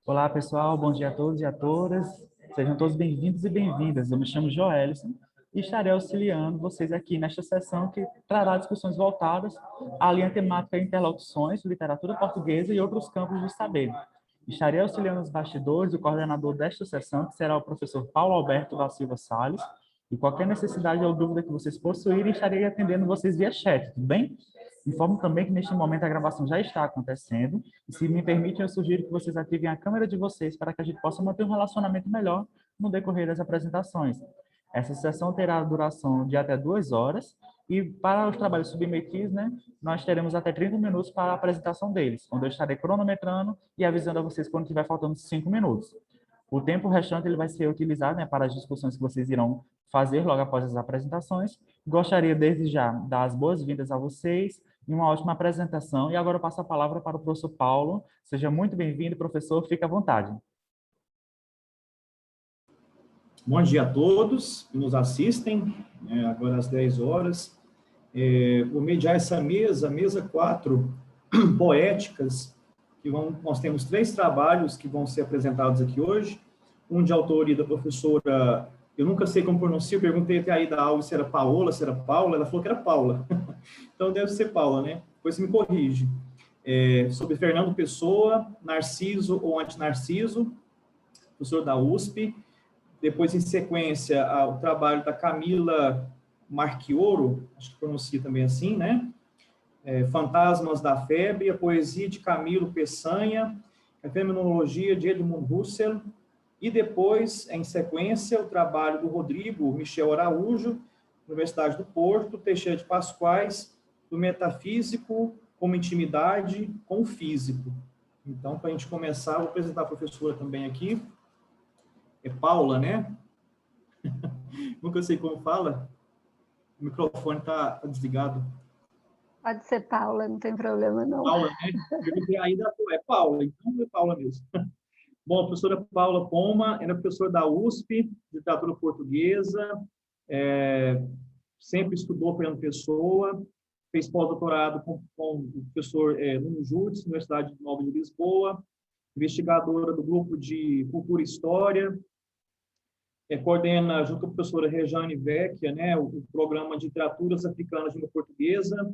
Olá, pessoal. Bom dia a todos e a todas. Sejam todos bem-vindos e bem-vindas. Eu me chamo Joelson e estarei auxiliando vocês aqui nesta sessão que trará discussões voltadas à linha temática Interlocuções, Literatura Portuguesa e outros campos de saber. Estarei auxiliando os bastidores, o coordenador desta sessão, que será o professor Paulo Alberto da Silva Salles, e qualquer necessidade ou dúvida que vocês possuírem, estarei atendendo vocês via chat, tudo bem? Informo também que neste momento a gravação já está acontecendo e, se me permitem, eu sugiro que vocês ativem a câmera de vocês para que a gente possa manter um relacionamento melhor no decorrer das apresentações. Essa sessão terá duração de até 2 horas e, para os trabalhos submetidos, nós teremos até 30 minutos para a apresentação deles, onde eu estarei cronometrando e avisando a vocês quando estiver faltando 5 minutos. O tempo restante ele vai ser utilizado, para as discussões que vocês irão fazer logo após as apresentações. Gostaria, desde já, de dar as boas-vindas a vocês e uma ótima apresentação. E agora eu passo a palavra para o professor Paulo. Seja muito bem-vindo, professor. Fique à vontade. Bom dia a todos que nos assistem, agora às 10 horas. Vou mediar essa mesa 4, poéticas, nós temos 3 trabalhos que vão ser apresentados aqui hoje. Um de autoria da professora, eu nunca sei como pronuncio, perguntei até aí da aula se era Paola, se era Paula, ela falou que era Paula. Então deve ser Paula, né? Depois você me corrige. Sobre Fernando Pessoa, Narciso ou Antinarciso, professor da USP. Depois, em sequência, o trabalho da Camila Marchioro, acho que pronuncia também assim, né? Fantasmas da Febre, a poesia de Camilo Peçanha, a fenomenologia de Edmund Husserl, e depois, em sequência, o trabalho do Rodrigo Michel Araújo, Universidade do Porto, Teixeira de Pascoais, do metafísico como intimidade com o físico. Então, para a gente começar, vou apresentar a professora também aqui. É Paula, né? Nunca sei como fala. O microfone está desligado. Pode ser Paula, não tem problema, não. Paula, né? Perguntei ainda, é Paula, então é Paula mesmo. Bom, a professora Paula Poma era professora da USP, literatura portuguesa, sempre estudou Fernando Pessoa, fez pós-doutorado com o professor Nuno Júdice, Universidade Nova de Lisboa, investigadora do grupo de Cultura e História, coordena, junto com a professora Rejane Vecchia, né, o programa de literaturas africanas de língua portuguesa,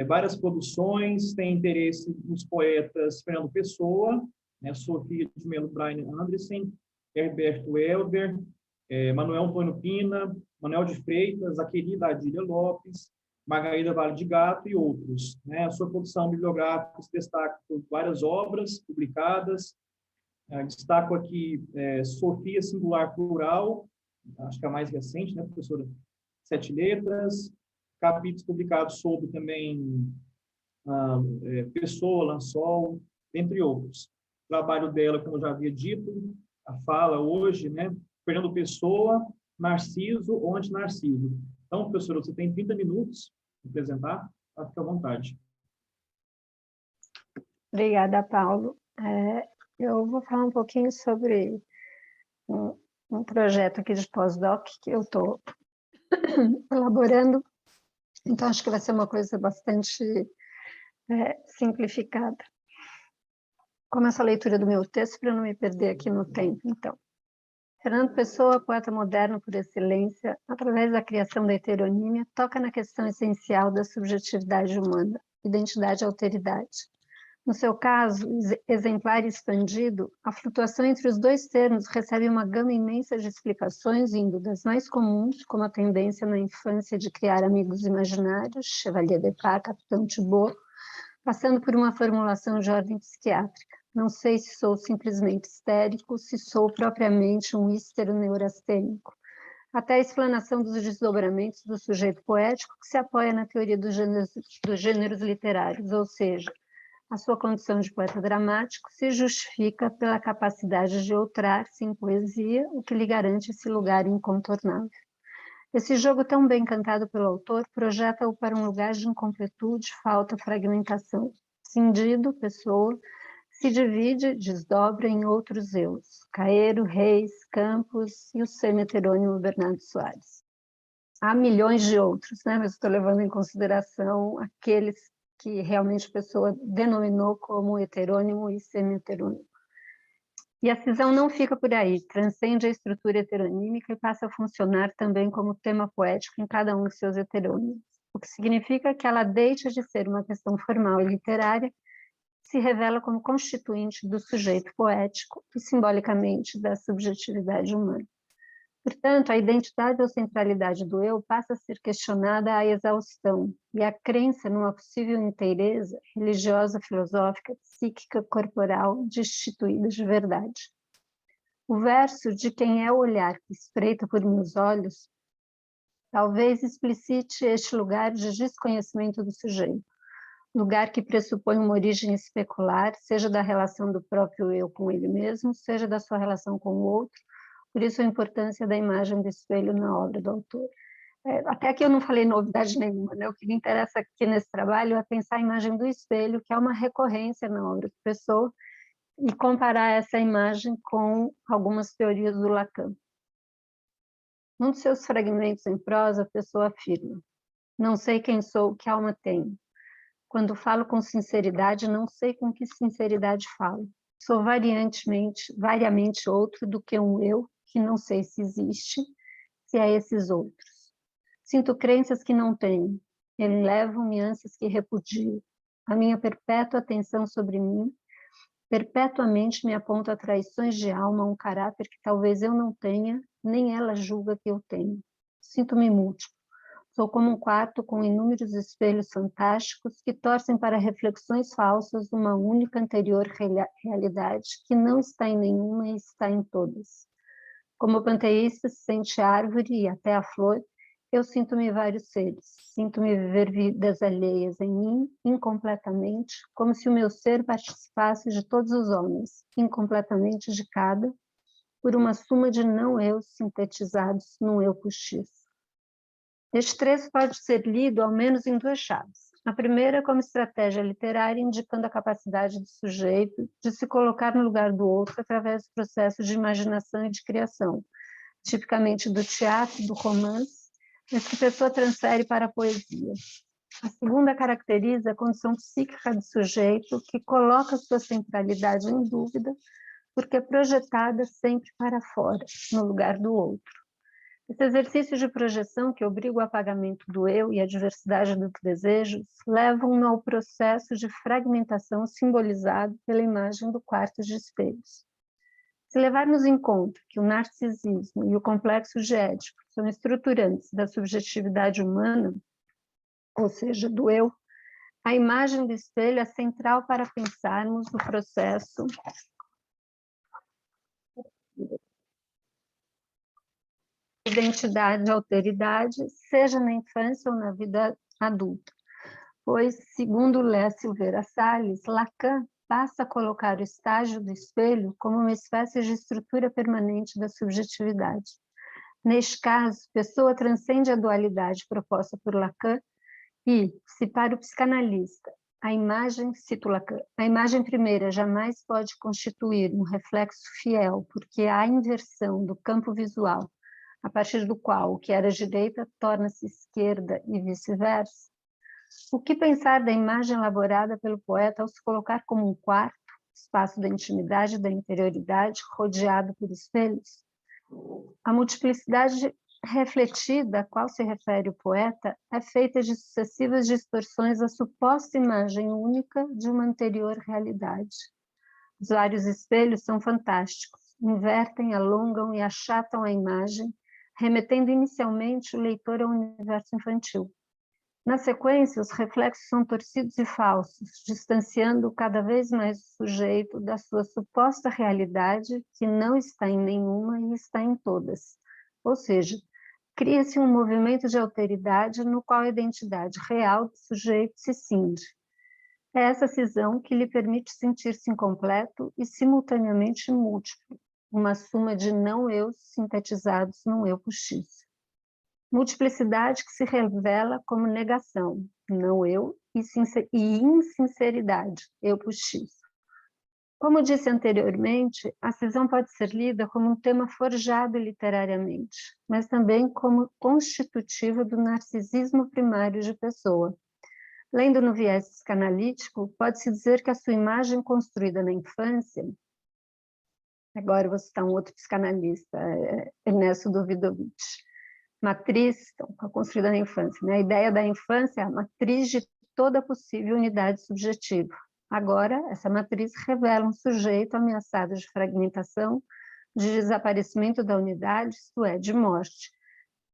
várias produções, tem interesse nos poetas Fernando Pessoa, né, Sofia de Melo Braine Andressen, Herberto Helber, Manuel Antônio Pina, Manuel de Freitas, a querida Adília Lopes, Margarida Vale de Gato e outros. Né? A sua produção bibliográfica se destaca por várias obras publicadas. Destaco aqui Sofia Singular Plural, acho que é a mais recente, né, professora? 7 letras, capítulos publicados sobre também Pessoa, Lançol, entre outros. O trabalho dela, como eu já havia dito, a fala hoje, né, Fernando Pessoa, Narciso ou Antinarciso. Então, professora, você tem 30 minutos para apresentar, fica à vontade. Obrigada, Paulo. Eu vou falar um pouquinho sobre um projeto aqui de pós-doc que eu estou elaborando, então acho que vai ser uma coisa bastante simplificada. Começo a leitura do meu texto para não me perder aqui no tempo, então. Fernando Pessoa, poeta moderno por excelência, através da criação da heteronímia, toca na questão essencial da subjetividade humana, identidade e alteridade. No seu caso, exemplar e expandido, a flutuação entre os dois termos recebe uma gama imensa de explicações, indo das mais comuns, como a tendência na infância de criar amigos imaginários, Chevalier de Pá, Capitão Thibaut, passando por uma formulação de ordem psiquiátrica. Não sei se sou simplesmente histérico, se sou propriamente um histeroneurastênico. Até a explanação dos desdobramentos do sujeito poético que se apoia na teoria dos gêneros literários, ou seja, a sua condição de poeta dramático se justifica pela capacidade de outrar-se em poesia, o que lhe garante esse lugar incontornável. Esse jogo tão bem cantado pelo autor projeta-o para um lugar de incompletude, falta, fragmentação. Cindido, Pessoa, se divide, desdobra em outros eus, Caeiro, Reis, Campos e o semi-heterônimo Bernardo Soares. Há milhões de outros, né? Mas estou levando em consideração aqueles que realmente Pessoa denominou como heterônimo e semi-heterônimo. E a cisão não fica por aí, transcende a estrutura heteronímica e passa a funcionar também como tema poético em cada um de seus heterônimos, o que significa que ela deixa de ser uma questão formal e literária, se revela como constituinte do sujeito poético e simbolicamente da subjetividade humana. Portanto, a identidade ou centralidade do eu passa a ser questionada à exaustão, e a crença numa possível inteireza religiosa, filosófica, psíquica, corporal, destituída de verdade. O verso de quem é o olhar que espreita por meus olhos talvez explicite este lugar de desconhecimento do sujeito, lugar que pressupõe uma origem especular, seja da relação do próprio eu com ele mesmo, seja da sua relação com o outro. Por isso a importância da imagem do espelho na obra do autor. Até aqui eu não falei novidade nenhuma, né? O que me interessa aqui nesse trabalho é pensar a imagem do espelho, que é uma recorrência na obra de Pessoa, e comparar essa imagem com algumas teorias do Lacan. Num de seus fragmentos em prosa, Pessoa afirma: não sei quem sou, que alma tenho. Quando falo com sinceridade, não sei com que sinceridade falo. Sou variamente outro do que um eu, que não sei se existe, se é esses outros. Sinto crenças que não tenho, elevam-me ânsias que repudio. A minha perpétua atenção sobre mim, perpetuamente me aponta traições de alma, um caráter que talvez eu não tenha, nem ela julga que eu tenho. Sinto-me múltiplo. Sou como um quarto com inúmeros espelhos fantásticos que torcem para reflexões falsas de uma única anterior realidade que não está em nenhuma e está em todas. Como o panteísta se sente a árvore e até a flor, eu sinto-me vários seres, sinto-me viver vidas alheias em mim, incompletamente, como se o meu ser participasse de todos os homens, incompletamente de cada, por uma suma de não-eus sintetizados num eu postiço. Este trecho pode ser lido ao menos em duas chaves. A primeira como estratégia literária, indicando a capacidade do sujeito de se colocar no lugar do outro através do processo de imaginação e de criação, tipicamente do teatro, do romance, mas que a pessoa transfere para a poesia. A segunda caracteriza a condição psíquica do sujeito, que coloca sua centralidade em dúvida, porque é projetada sempre para fora, no lugar do outro. Esse exercício de projeção que obriga o apagamento do eu e a diversidade dos desejos levam-no ao processo de fragmentação simbolizado pela imagem do quarto de espelhos. Se levarmos em conta que o narcisismo e o complexo de Édipo são estruturantes da subjetividade humana, ou seja, do eu, a imagem do espelho é central para pensarmos no processo identidade e alteridade, seja na infância ou na vida adulta. Pois, segundo Léa Silveira Salles, Lacan passa a colocar o estágio do espelho como uma espécie de estrutura permanente da subjetividade. Neste caso, Pessoa transcende a dualidade proposta por Lacan e, se para o psicanalista, a imagem, cito Lacan, a imagem primeira jamais pode constituir um reflexo fiel, porque há a inversão do campo visual, a partir do qual o que era direita torna-se esquerda e vice-versa. O que pensar da imagem elaborada pelo poeta ao se colocar como um quarto, espaço da intimidade e da interioridade, rodeado por espelhos? A multiplicidade refletida a qual se refere o poeta é feita de sucessivas distorções à suposta imagem única de uma anterior realidade. Os vários espelhos são fantásticos, invertem, alongam e achatam a imagem, remetendo inicialmente o leitor ao universo infantil. Na sequência, os reflexos são torcidos e falsos, distanciando cada vez mais o sujeito da sua suposta realidade, que não está em nenhuma e está em todas. Ou seja, cria-se um movimento de alteridade no qual a identidade real do sujeito se cinge. É essa cisão que lhe permite sentir-se incompleto e simultaneamente múltiplo, uma suma de não-eus sintetizados num eu postiço. Multiplicidade que se revela como negação, não-eu, e insinceridade, eu postiço. Como disse anteriormente, a cisão pode ser lida como um tema forjado literariamente, mas também como constitutivo do narcisismo primário de Pessoa. Lendo no viés psicanalítico, pode-se dizer que a sua imagem construída na infância, agora eu vou citar um outro psicanalista, Ernesto Davidovich, matriz, então, construída na infância, né? A ideia da infância é a matriz de toda possível unidade subjetiva. Agora, essa matriz revela um sujeito ameaçado de fragmentação, de desaparecimento da unidade, isto é, de morte,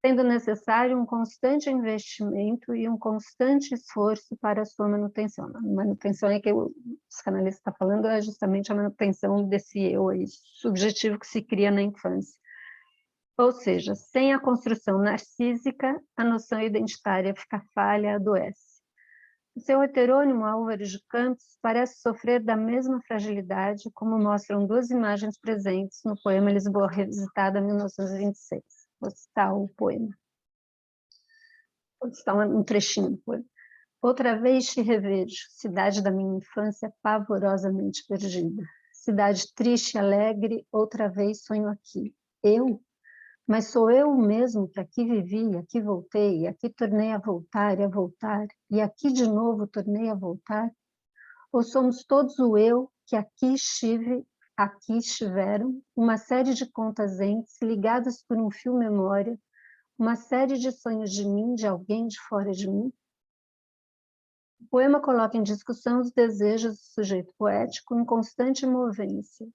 sendo necessário um constante investimento e um constante esforço para a sua manutenção. A manutenção é que o psicanalista está falando é justamente a manutenção desse eu aí, subjetivo que se cria na infância. Ou seja, sem a construção narcísica, a noção identitária fica falha, adoece. O seu heterônimo Álvares de Campos parece sofrer da mesma fragilidade, como mostram duas imagens presentes no poema Lisboa Revisitada, 1926. Vou citar o poema. Vou citar um trechinho do poema. Outra vez te revejo, cidade da minha infância pavorosamente perdida. Cidade triste e alegre, outra vez sonho aqui. Eu? Mas sou eu mesmo que aqui vivi, aqui voltei, aqui tornei a voltar e a voltar, e aqui de novo tornei a voltar? Ou somos todos o eu que aqui estive, aqui estiveram, uma série de contas entes ligadas por um fio memória, uma série de sonhos de mim, de alguém de fora de mim? O poema coloca em discussão os desejos do sujeito poético em constante movência,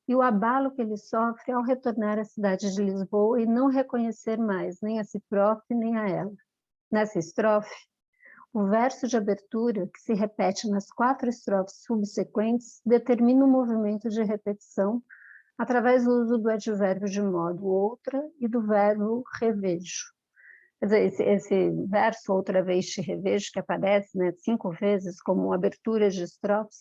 e o abalo que ele sofre ao retornar à cidade de Lisboa e não reconhecer mais nem a si próprio nem a ela. Nessa estrofe, o verso de abertura, que se repete nas 4 estrofes subsequentes, determina um movimento de repetição através do uso do advérbio de modo outra e do verbo revejo. Quer dizer, esse verso, outra vez te revejo, que aparece, né, 5 vezes como abertura de estrofes,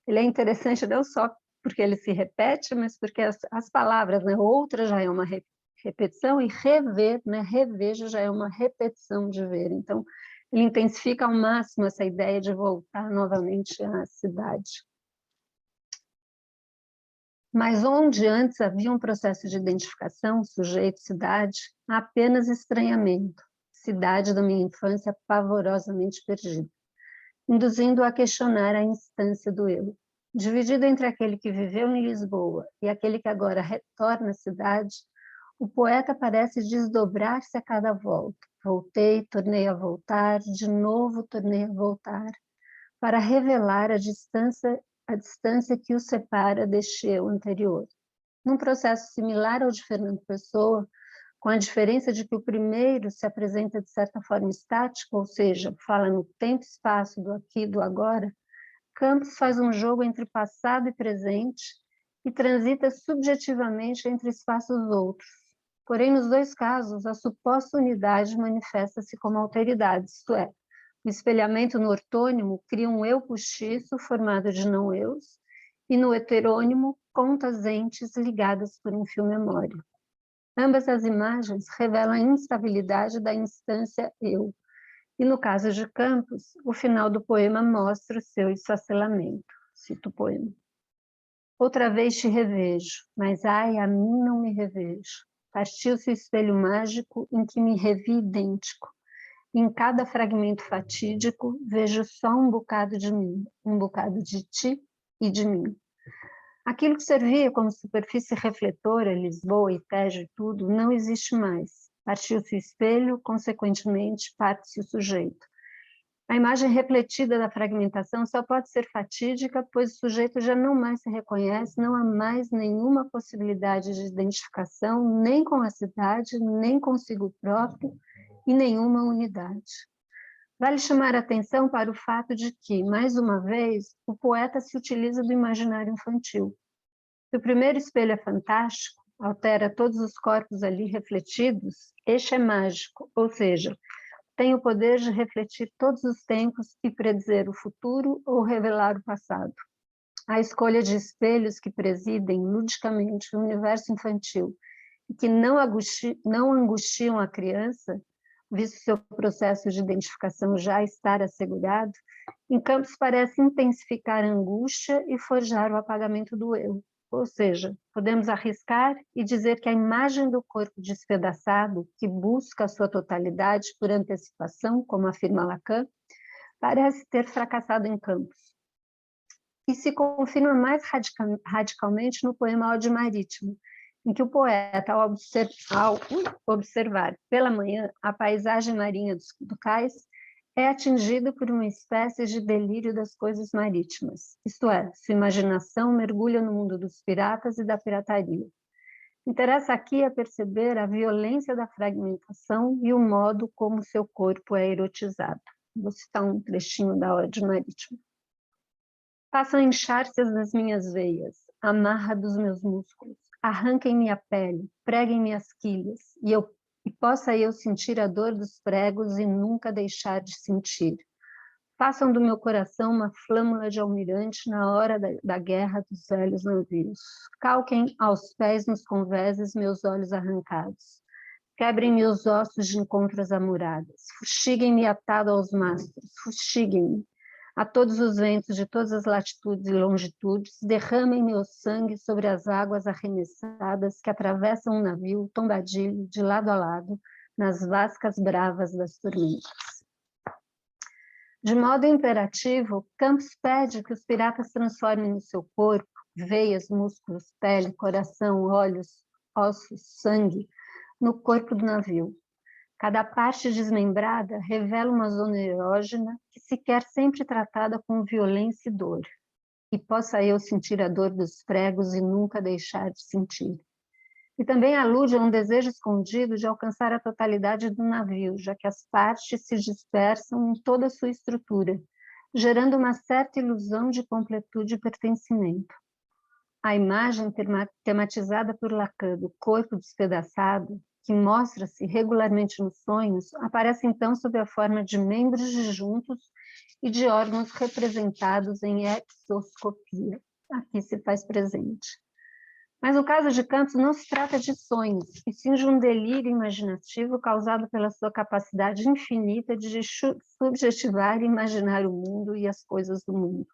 ele é interessante não só porque ele se repete, mas porque as palavras, né, outra já é uma repetição, e rever, né, revejo já é uma repetição de ver. Então, ele intensifica ao máximo essa ideia de voltar novamente à cidade. Mas onde antes havia um processo de identificação, sujeito, cidade, há apenas estranhamento, cidade da minha infância pavorosamente perdida, induzindo-o a questionar a instância do eu. Dividido entre aquele que viveu em Lisboa e aquele que agora retorna à cidade, o poeta parece desdobrar-se a cada volta. Voltei, tornei a voltar, de novo tornei a voltar, para revelar a distância que o separa deste eu anterior. Num processo similar ao de Fernando Pessoa, com a diferença de que o primeiro se apresenta de certa forma estático, ou seja, fala no tempo e espaço do aqui e do agora, Campos faz um jogo entre passado e presente e transita subjetivamente entre espaços outros. Porém, nos dois casos, a suposta unidade manifesta-se como alteridade, isto é, o espelhamento no ortônimo cria um eu postiço formado de não-eus, e no heterônimo, contas entes ligadas por um fio memória. Ambas as imagens revelam a instabilidade da instância eu, e no caso de Campos, o final do poema mostra o seu esfacelamento. Cito o poema. Outra vez te revejo, mas ai, a mim não me revejo. Partiu-se o espelho mágico em que me revi idêntico. Em cada fragmento fatídico, vejo só um bocado de mim, um bocado de ti e de mim. Aquilo que servia como superfície refletora, Lisboa e Tejo e tudo, não existe mais. Partiu-se o espelho, consequentemente, parte-se o sujeito. A imagem refletida da fragmentação só pode ser fatídica, pois o sujeito já não mais se reconhece, não há mais nenhuma possibilidade de identificação, nem com a cidade, nem consigo próprio, e nenhuma unidade. Vale chamar a atenção para o fato de que, mais uma vez, o poeta se utiliza do imaginário infantil. Se o primeiro espelho é fantástico, altera todos os corpos ali refletidos, este é mágico, ou seja, tem o poder de refletir todos os tempos e predizer o futuro ou revelar o passado. A escolha de espelhos que presidem ludicamente o universo infantil e que não angustiam a criança, visto seu processo de identificação já estar assegurado, em Campos parece intensificar a angústia e forjar o apagamento do eu. Ou seja, podemos arriscar e dizer que a imagem do corpo despedaçado, que busca a sua totalidade por antecipação, como afirma Lacan, parece ter fracassado em Campos. E se confirma mais radicalmente no poema Ode Marítimo, em que o poeta, ao observar pela manhã a paisagem marinha do cais, é atingido por uma espécie de delírio das coisas marítimas, isto é, sua imaginação mergulha no mundo dos piratas e da pirataria. Interessa aqui a perceber a violência da fragmentação e o modo como seu corpo é erotizado. Vou citar um trechinho da Ode Marítimo. Façam enxárcias das minhas veias, amarra dos meus músculos, arranquem-me a pele, preguem-me as quilhas, e possa eu sentir a dor dos pregos e nunca deixar de sentir. Façam do meu coração uma flâmula de almirante na hora da guerra dos velhos navios. Calquem aos pés nos convéses meus olhos arrancados. Quebrem-me os ossos de encontros amuradas. Fustiguem-me atado aos mastros. Fustiguem-me. A todos os ventos de todas as latitudes e longitudes, derramem meu sangue sobre as águas arremessadas que atravessam um navio tombadilho de lado a lado nas vascas bravas das tormentas. De modo imperativo, Campos pede que os piratas transformem no seu corpo, veias, músculos, pele, coração, olhos, ossos, sangue, no corpo do navio. Cada parte desmembrada revela uma zona erógena que se quer sempre tratada com violência e dor. E possa eu sentir a dor dos pregos e nunca deixar de sentir. E também alude a um desejo escondido de alcançar a totalidade do navio, já que as partes se dispersam em toda a sua estrutura, gerando uma certa ilusão de completude e pertencimento. A imagem tematizada por Lacan do corpo despedaçado, que mostra-se regularmente nos sonhos, aparece então sob a forma de membros disjuntos e de órgãos representados em exoscopia. Aqui se faz presente. Mas no caso de Campos não se trata de sonhos, e sim de um delírio imaginativo causado pela sua capacidade infinita de subjetivar e imaginar o mundo e as coisas do mundo.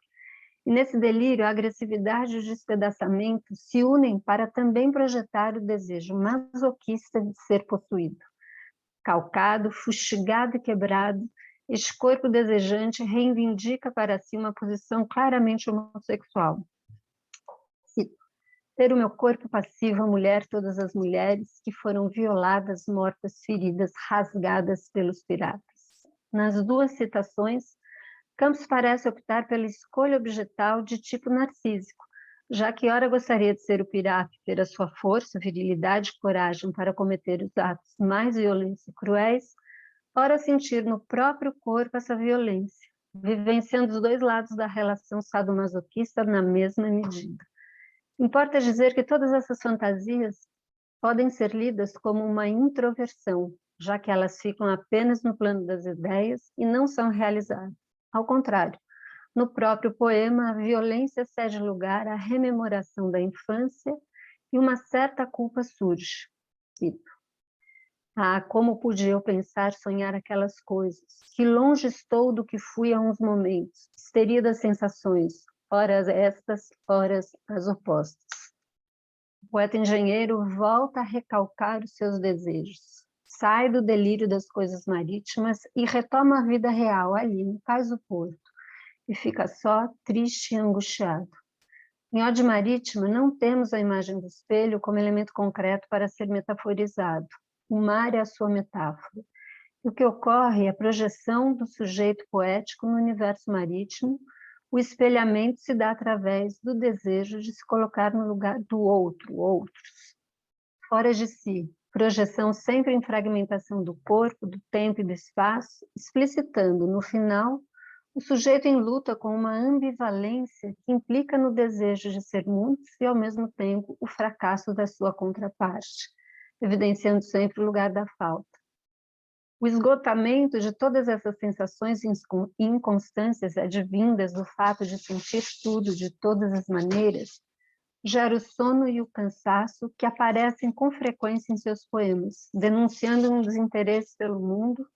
E nesse delírio, a agressividade e o despedaçamento se unem para também projetar o desejo masoquista de ser possuído. Calcado, fustigado e quebrado, este corpo desejante reivindica para si uma posição claramente homossexual. Ter o meu corpo passivo, a mulher, todas as mulheres que foram violadas, mortas, feridas, rasgadas pelos piratas. Nas duas citações, Campos parece optar pela escolha objetal de tipo narcísico, já que ora gostaria de ser o pirata e ter a sua força, virilidade e coragem para cometer os atos mais violentos e cruéis, ora sentir no próprio corpo essa violência, vivenciando os dois lados da relação sadomasoquista na mesma medida. Importa dizer que todas essas fantasias podem ser lidas como uma introversão, já que elas ficam apenas no plano das ideias e não são realizadas. Ao contrário, no próprio poema, a violência cede lugar à rememoração da infância e uma certa culpa surge. Cito: ah, como podia eu pensar sonhar aquelas coisas? Que longe estou do que fui há uns momentos, histeria das sensações, horas estas, horas as opostas. O poeta engenheiro volta a recalcar os seus desejos. Sai do delírio das coisas marítimas e retoma a vida real ali, no cais do porto, e fica só, triste e angustiado. Em Ode Marítima, não temos a imagem do espelho como elemento concreto para ser metaforizado. O mar é a sua metáfora. O que ocorre é a projeção do sujeito poético no universo marítimo. O espelhamento se dá através do desejo de se colocar no lugar do outro, outros. Fora de si, projeção sempre em fragmentação do corpo, do tempo e do espaço, explicitando, no final, o sujeito em luta com uma ambivalência que implica no desejo de ser muitos e, ao mesmo tempo, o fracasso da sua contraparte, evidenciando sempre o lugar da falta. O esgotamento de todas essas sensações e inconstâncias advindas do fato de sentir tudo de todas as maneiras gera o sono e o cansaço que aparecem com frequência em seus poemas, denunciando um desinteresse pelo mundo,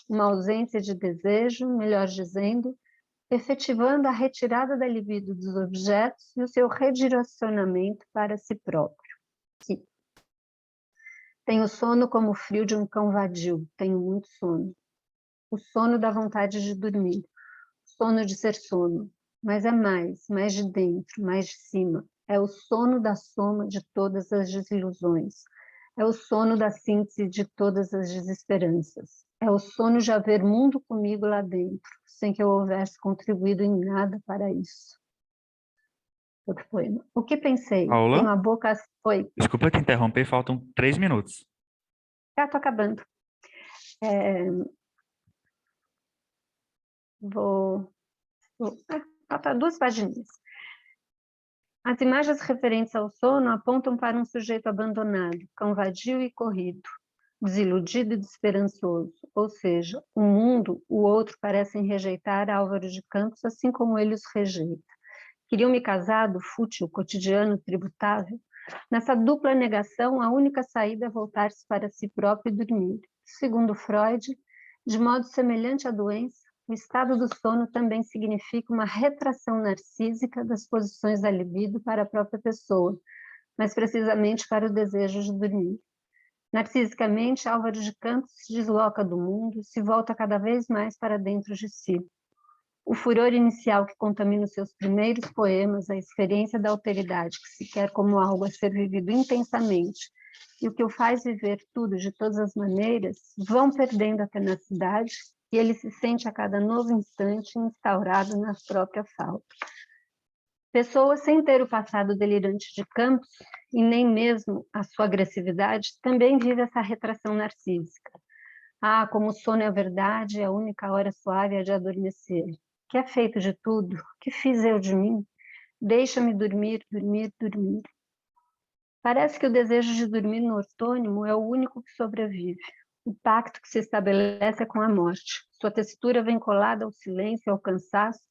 uma ausência de desejo, melhor dizendo, efetivando a retirada da libido dos objetos e o seu redirecionamento para si próprio. Tenho sono como o frio de um cão vadio, tenho muito sono. O sono da vontade de dormir, sono de ser sono, mas é mais de dentro, mais de cima. É o sono da soma de todas as desilusões. É o sono da síntese de todas as desesperanças. É o sono de haver mundo comigo lá dentro, sem que eu houvesse contribuído em nada para isso. Outro poema. O que pensei? Paula, Tenho a boca... Oi, desculpa te interromper, faltam 3 minutos. já estou acabando. Falta 2 paginhas. As imagens referentes ao sono apontam para um sujeito abandonado, cão vadio e corrido, desiludido e desesperançoso, ou seja, o mundo, o outro parecem rejeitar Álvaro de Campos, assim como ele os rejeita. Queriam-me casado, fútil, cotidiano, tributável? Nessa dupla negação, a única saída é voltar-se para si próprio e dormir. Segundo Freud, de modo semelhante à doença, o estado do sono também significa uma retração narcísica das posições da libido para a própria pessoa, mas precisamente para o desejo de dormir. Narcisicamente, Álvaro de Campos se desloca do mundo, se volta cada vez mais para dentro de si. O furor inicial que contamina os seus primeiros poemas, a experiência da alteridade que se quer como algo a ser vivido intensamente, e o que o faz viver tudo de todas as maneiras, vão perdendo a tenacidade e ele se sente a cada novo instante instaurado na própria falta. Pessoa sem ter o passado delirante de Campos, e nem mesmo a sua agressividade, também vive essa retração narcísica. Ah, como o sono é a verdade, é a única hora suave é de adormecer. Que é feito de tudo, que fiz eu de mim? Deixa-me dormir, dormir, dormir. Parece que o desejo de dormir no ortônimo é o único que sobrevive. O pacto que se estabelece é com a morte. Sua textura vem colada ao silêncio, ao cansaço,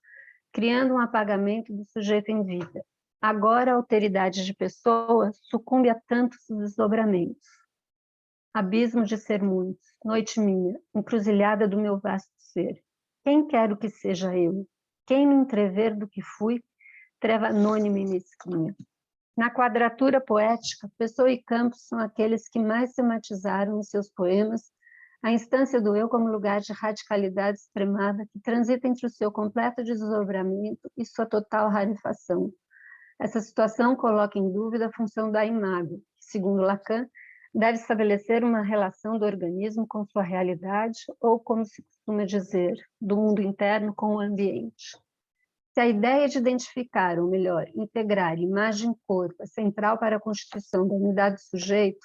criando um apagamento do sujeito em vida. Agora a alteridade de pessoa sucumbe a tantos desdobramentos. Abismo de ser muitos, noite minha, encruzilhada do meu vasto ser. Quem quero que seja eu? Quem me entrever do que fui? Treva anônima e mesquinha. Na quadratura poética, Pessoa e Campos são aqueles que mais sematizaram em seus poemas a instância do eu como lugar de radicalidade extremada que transita entre o seu completo desdobramento e sua total rarefação. Essa situação coloca em dúvida a função da imago, que, segundo Lacan, deve estabelecer uma relação do organismo com sua realidade, ou, como se costuma dizer, do mundo interno com o ambiente. Se a ideia de identificar, ou melhor, integrar imagem-corpo é central para a constituição da unidade do sujeito,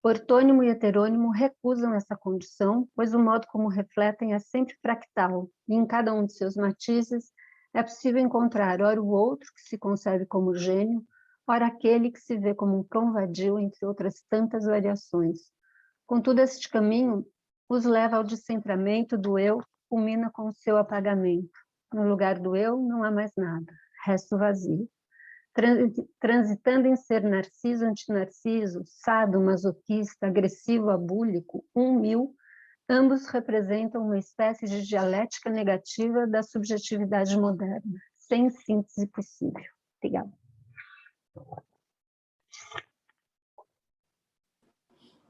ortônimo e heterônimo recusam essa condição, pois o modo como refletem é sempre fractal, e em cada um de seus matizes é possível encontrar ora o outro, que se concebe como gênio, ora aquele que se vê como um cão vadio, entre outras tantas variações. Contudo, este caminho os leva ao descentramento do eu, que culmina com o seu apagamento. No lugar do eu não há mais nada, resto vazio. Transitando em ser narciso, antinarciso, sado, masoquista, agressivo, abúlico, 1000, ambos representam uma espécie de dialética negativa da subjetividade moderna, sem síntese possível. Obrigada.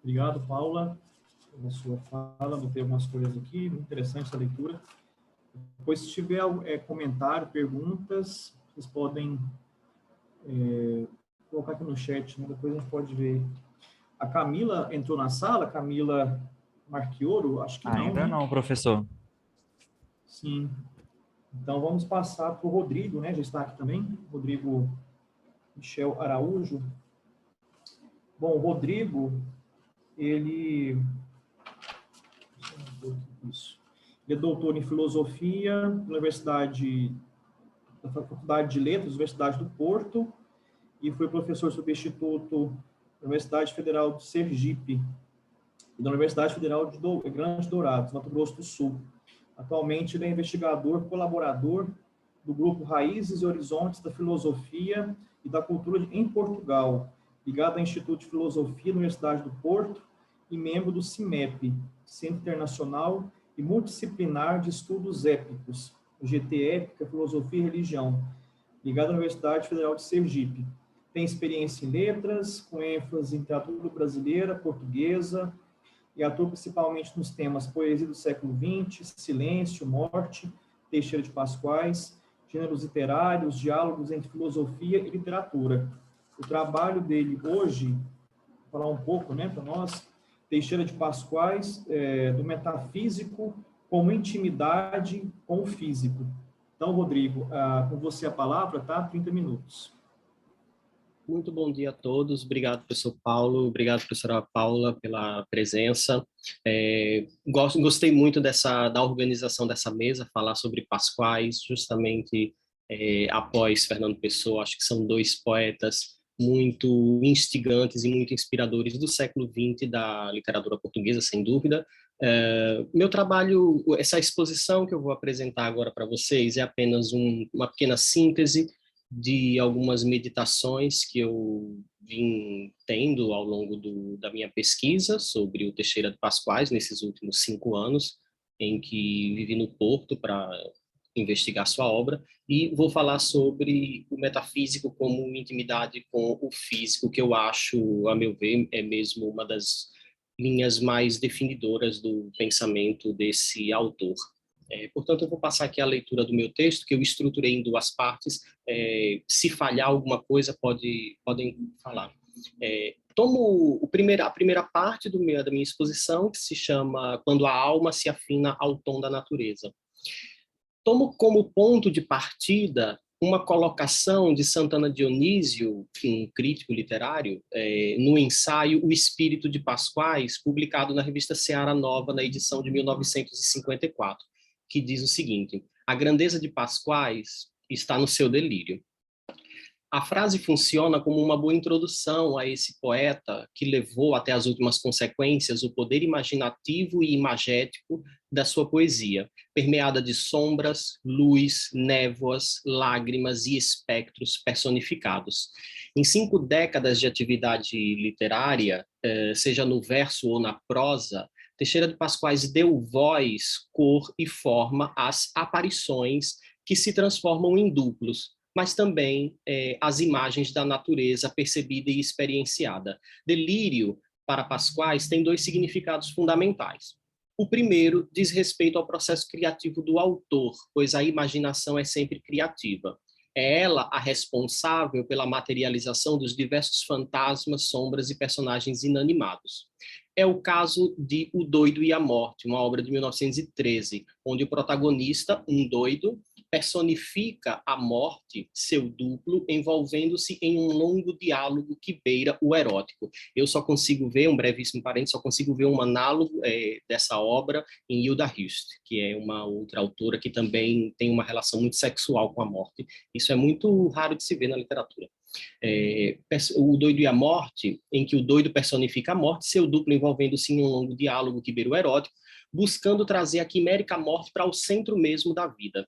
Obrigado, Paula, pela sua fala. Vou ter algumas coisas aqui, muito interessante essa leitura. Depois, se tiver comentário, perguntas, vocês podem colocar aqui no chat, né? Depois a gente pode ver. A Camila entrou na sala, Camila Marchioro? Acho que não, Ainda né? não, professor. Sim. Então, vamos passar para o Rodrigo, né? Já está aqui também, Rodrigo Michel Araújo. Bom, o Rodrigo, ele é doutor em filosofia da Faculdade de Letras, Universidade do Porto, e foi professor substituto da Universidade Federal de Sergipe e da Universidade Federal de Grande Dourados, Mato Grosso do Sul. Atualmente, ele é investigador, colaborador do grupo Raízes e Horizontes da Filosofia e da Cultura em Portugal, ligado ao Instituto de Filosofia da Universidade do Porto e membro do CIMEP, Centro Internacional e Multidisciplinar de Estudos Épicos, o GT Épica, Filosofia e Religião, ligado à Universidade Federal de Sergipe. Tem experiência em letras, com ênfase em literatura brasileira, portuguesa, e atua principalmente nos temas poesia do século XX, silêncio, morte, Teixeira de Pascoais, Gêneros Literários, Diálogos entre Filosofia e Literatura. O trabalho dele hoje, vou falar um pouco, né, para nós, Teixeira de Pascoais, do metafísico como intimidade com o físico. Então, Rodrigo, com você a palavra, tá? 30 minutos. Muito bom dia a todos. Obrigado, professor Paulo. Obrigado, professora Paula, pela presença. Gostei muito da organização dessa mesa, falar sobre Pascoais, justamente após Fernando Pessoa. Acho que são dois poetas muito instigantes e muito inspiradores do século XX da literatura portuguesa, sem dúvida. Meu trabalho, essa exposição que eu vou apresentar agora para vocês é apenas uma pequena síntese de algumas meditações que eu vim tendo ao longo da minha pesquisa sobre o Teixeira de Pascoais, nesses últimos 5 anos, em que vivi no Porto para investigar sua obra, e vou falar sobre o metafísico como intimidade com o físico, que eu acho, a meu ver, é mesmo uma das linhas mais definidoras do pensamento desse autor. Portanto, eu vou passar aqui a leitura do meu texto, que eu estruturei em 2 partes. Se falhar alguma coisa, podem falar. Tomo a primeira parte da minha exposição, que se chama Quando a Alma se Afina ao Tom da Natureza. Tomo como ponto de partida uma colocação de Santana Dionísio, um crítico literário, no ensaio O Espírito de Pascoais, publicado na revista Seara Nova, na edição de 1954, que diz o seguinte: a grandeza de Pascoais está no seu delírio. A frase funciona como uma boa introdução a esse poeta que levou até as últimas consequências o poder imaginativo e imagético da sua poesia, permeada de sombras, luz, névoas, lágrimas e espectros personificados. Em 5 décadas de atividade literária, seja no verso ou na prosa, Teixeira de Pascoais deu voz, cor e forma às aparições que se transformam em duplos, mas também as imagens da natureza percebida e experienciada. Delírio, para Pascoais, tem 2 significados fundamentais. O primeiro diz respeito ao processo criativo do autor, pois a imaginação é sempre criativa. É ela a responsável pela materialização dos diversos fantasmas, sombras e personagens inanimados. É o caso de O Doido e a Morte, uma obra de 1913, onde o protagonista, um doido, personifica a morte, seu duplo, envolvendo-se em um longo diálogo que beira o erótico. Eu só consigo ver, um brevíssimo parênteses, só consigo ver um análogo dessa obra em Hilda Hilst, que é uma outra autora que também tem uma relação muito sexual com a morte. Isso é muito raro de se ver na literatura. O Doido e a Morte, em que o doido personifica a morte, seu duplo envolvendo-se em um longo diálogo que beira o erótico, buscando trazer a quimérica morte para o centro mesmo da vida.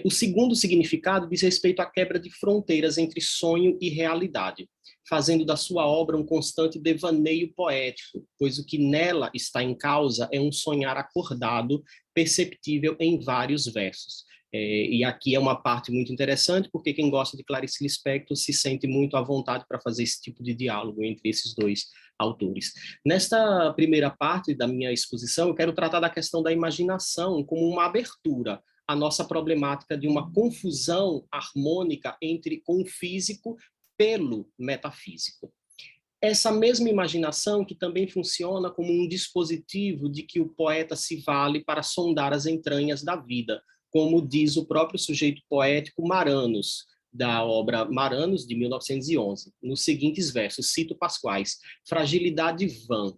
O segundo significado diz respeito à quebra de fronteiras entre sonho e realidade, fazendo da sua obra um constante devaneio poético, pois o que nela está em causa é um sonhar acordado, perceptível em vários versos. E aqui é uma parte muito interessante, porque quem gosta de Clarice Lispector se sente muito à vontade para fazer esse tipo de diálogo entre esses 2 autores. Nesta primeira parte da minha exposição, eu quero tratar da questão da imaginação como uma abertura à nossa problemática de uma confusão harmônica com o físico pelo metafísico. Essa mesma imaginação que também funciona como um dispositivo de que o poeta se vale para sondar as entranhas da vida, como diz o próprio sujeito poético Maranos, da obra Maranos, de 1911, nos seguintes versos, cito Pascoais: fragilidade vã,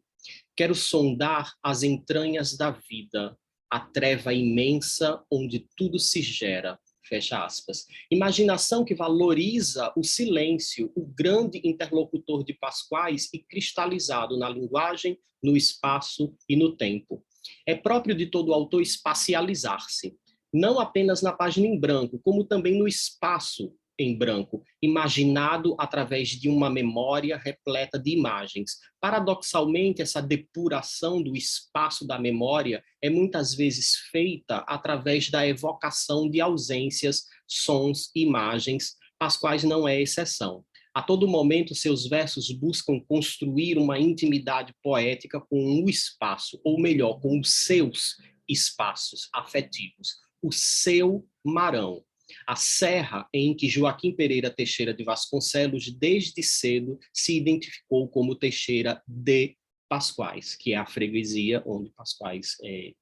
quero sondar as entranhas da vida, a treva imensa onde tudo se gera, fecha aspas. Imaginação que valoriza o silêncio, o grande interlocutor de Pascoais e cristalizado na linguagem, no espaço e no tempo. É próprio de todo autor espacializar-se, não apenas na página em branco, como também no espaço em branco, imaginado através de uma memória repleta de imagens. Paradoxalmente, essa depuração do espaço da memória é muitas vezes feita através da evocação de ausências, sons, imagens, Pascoais não é exceção. A todo momento, seus versos buscam construir uma intimidade poética com o espaço, ou melhor, com os seus espaços afetivos. o seu Marão, a serra em que Joaquim Pereira Teixeira de Vasconcelos, desde cedo, se identificou como Teixeira de Pascoais, que é a freguesia onde Pascoais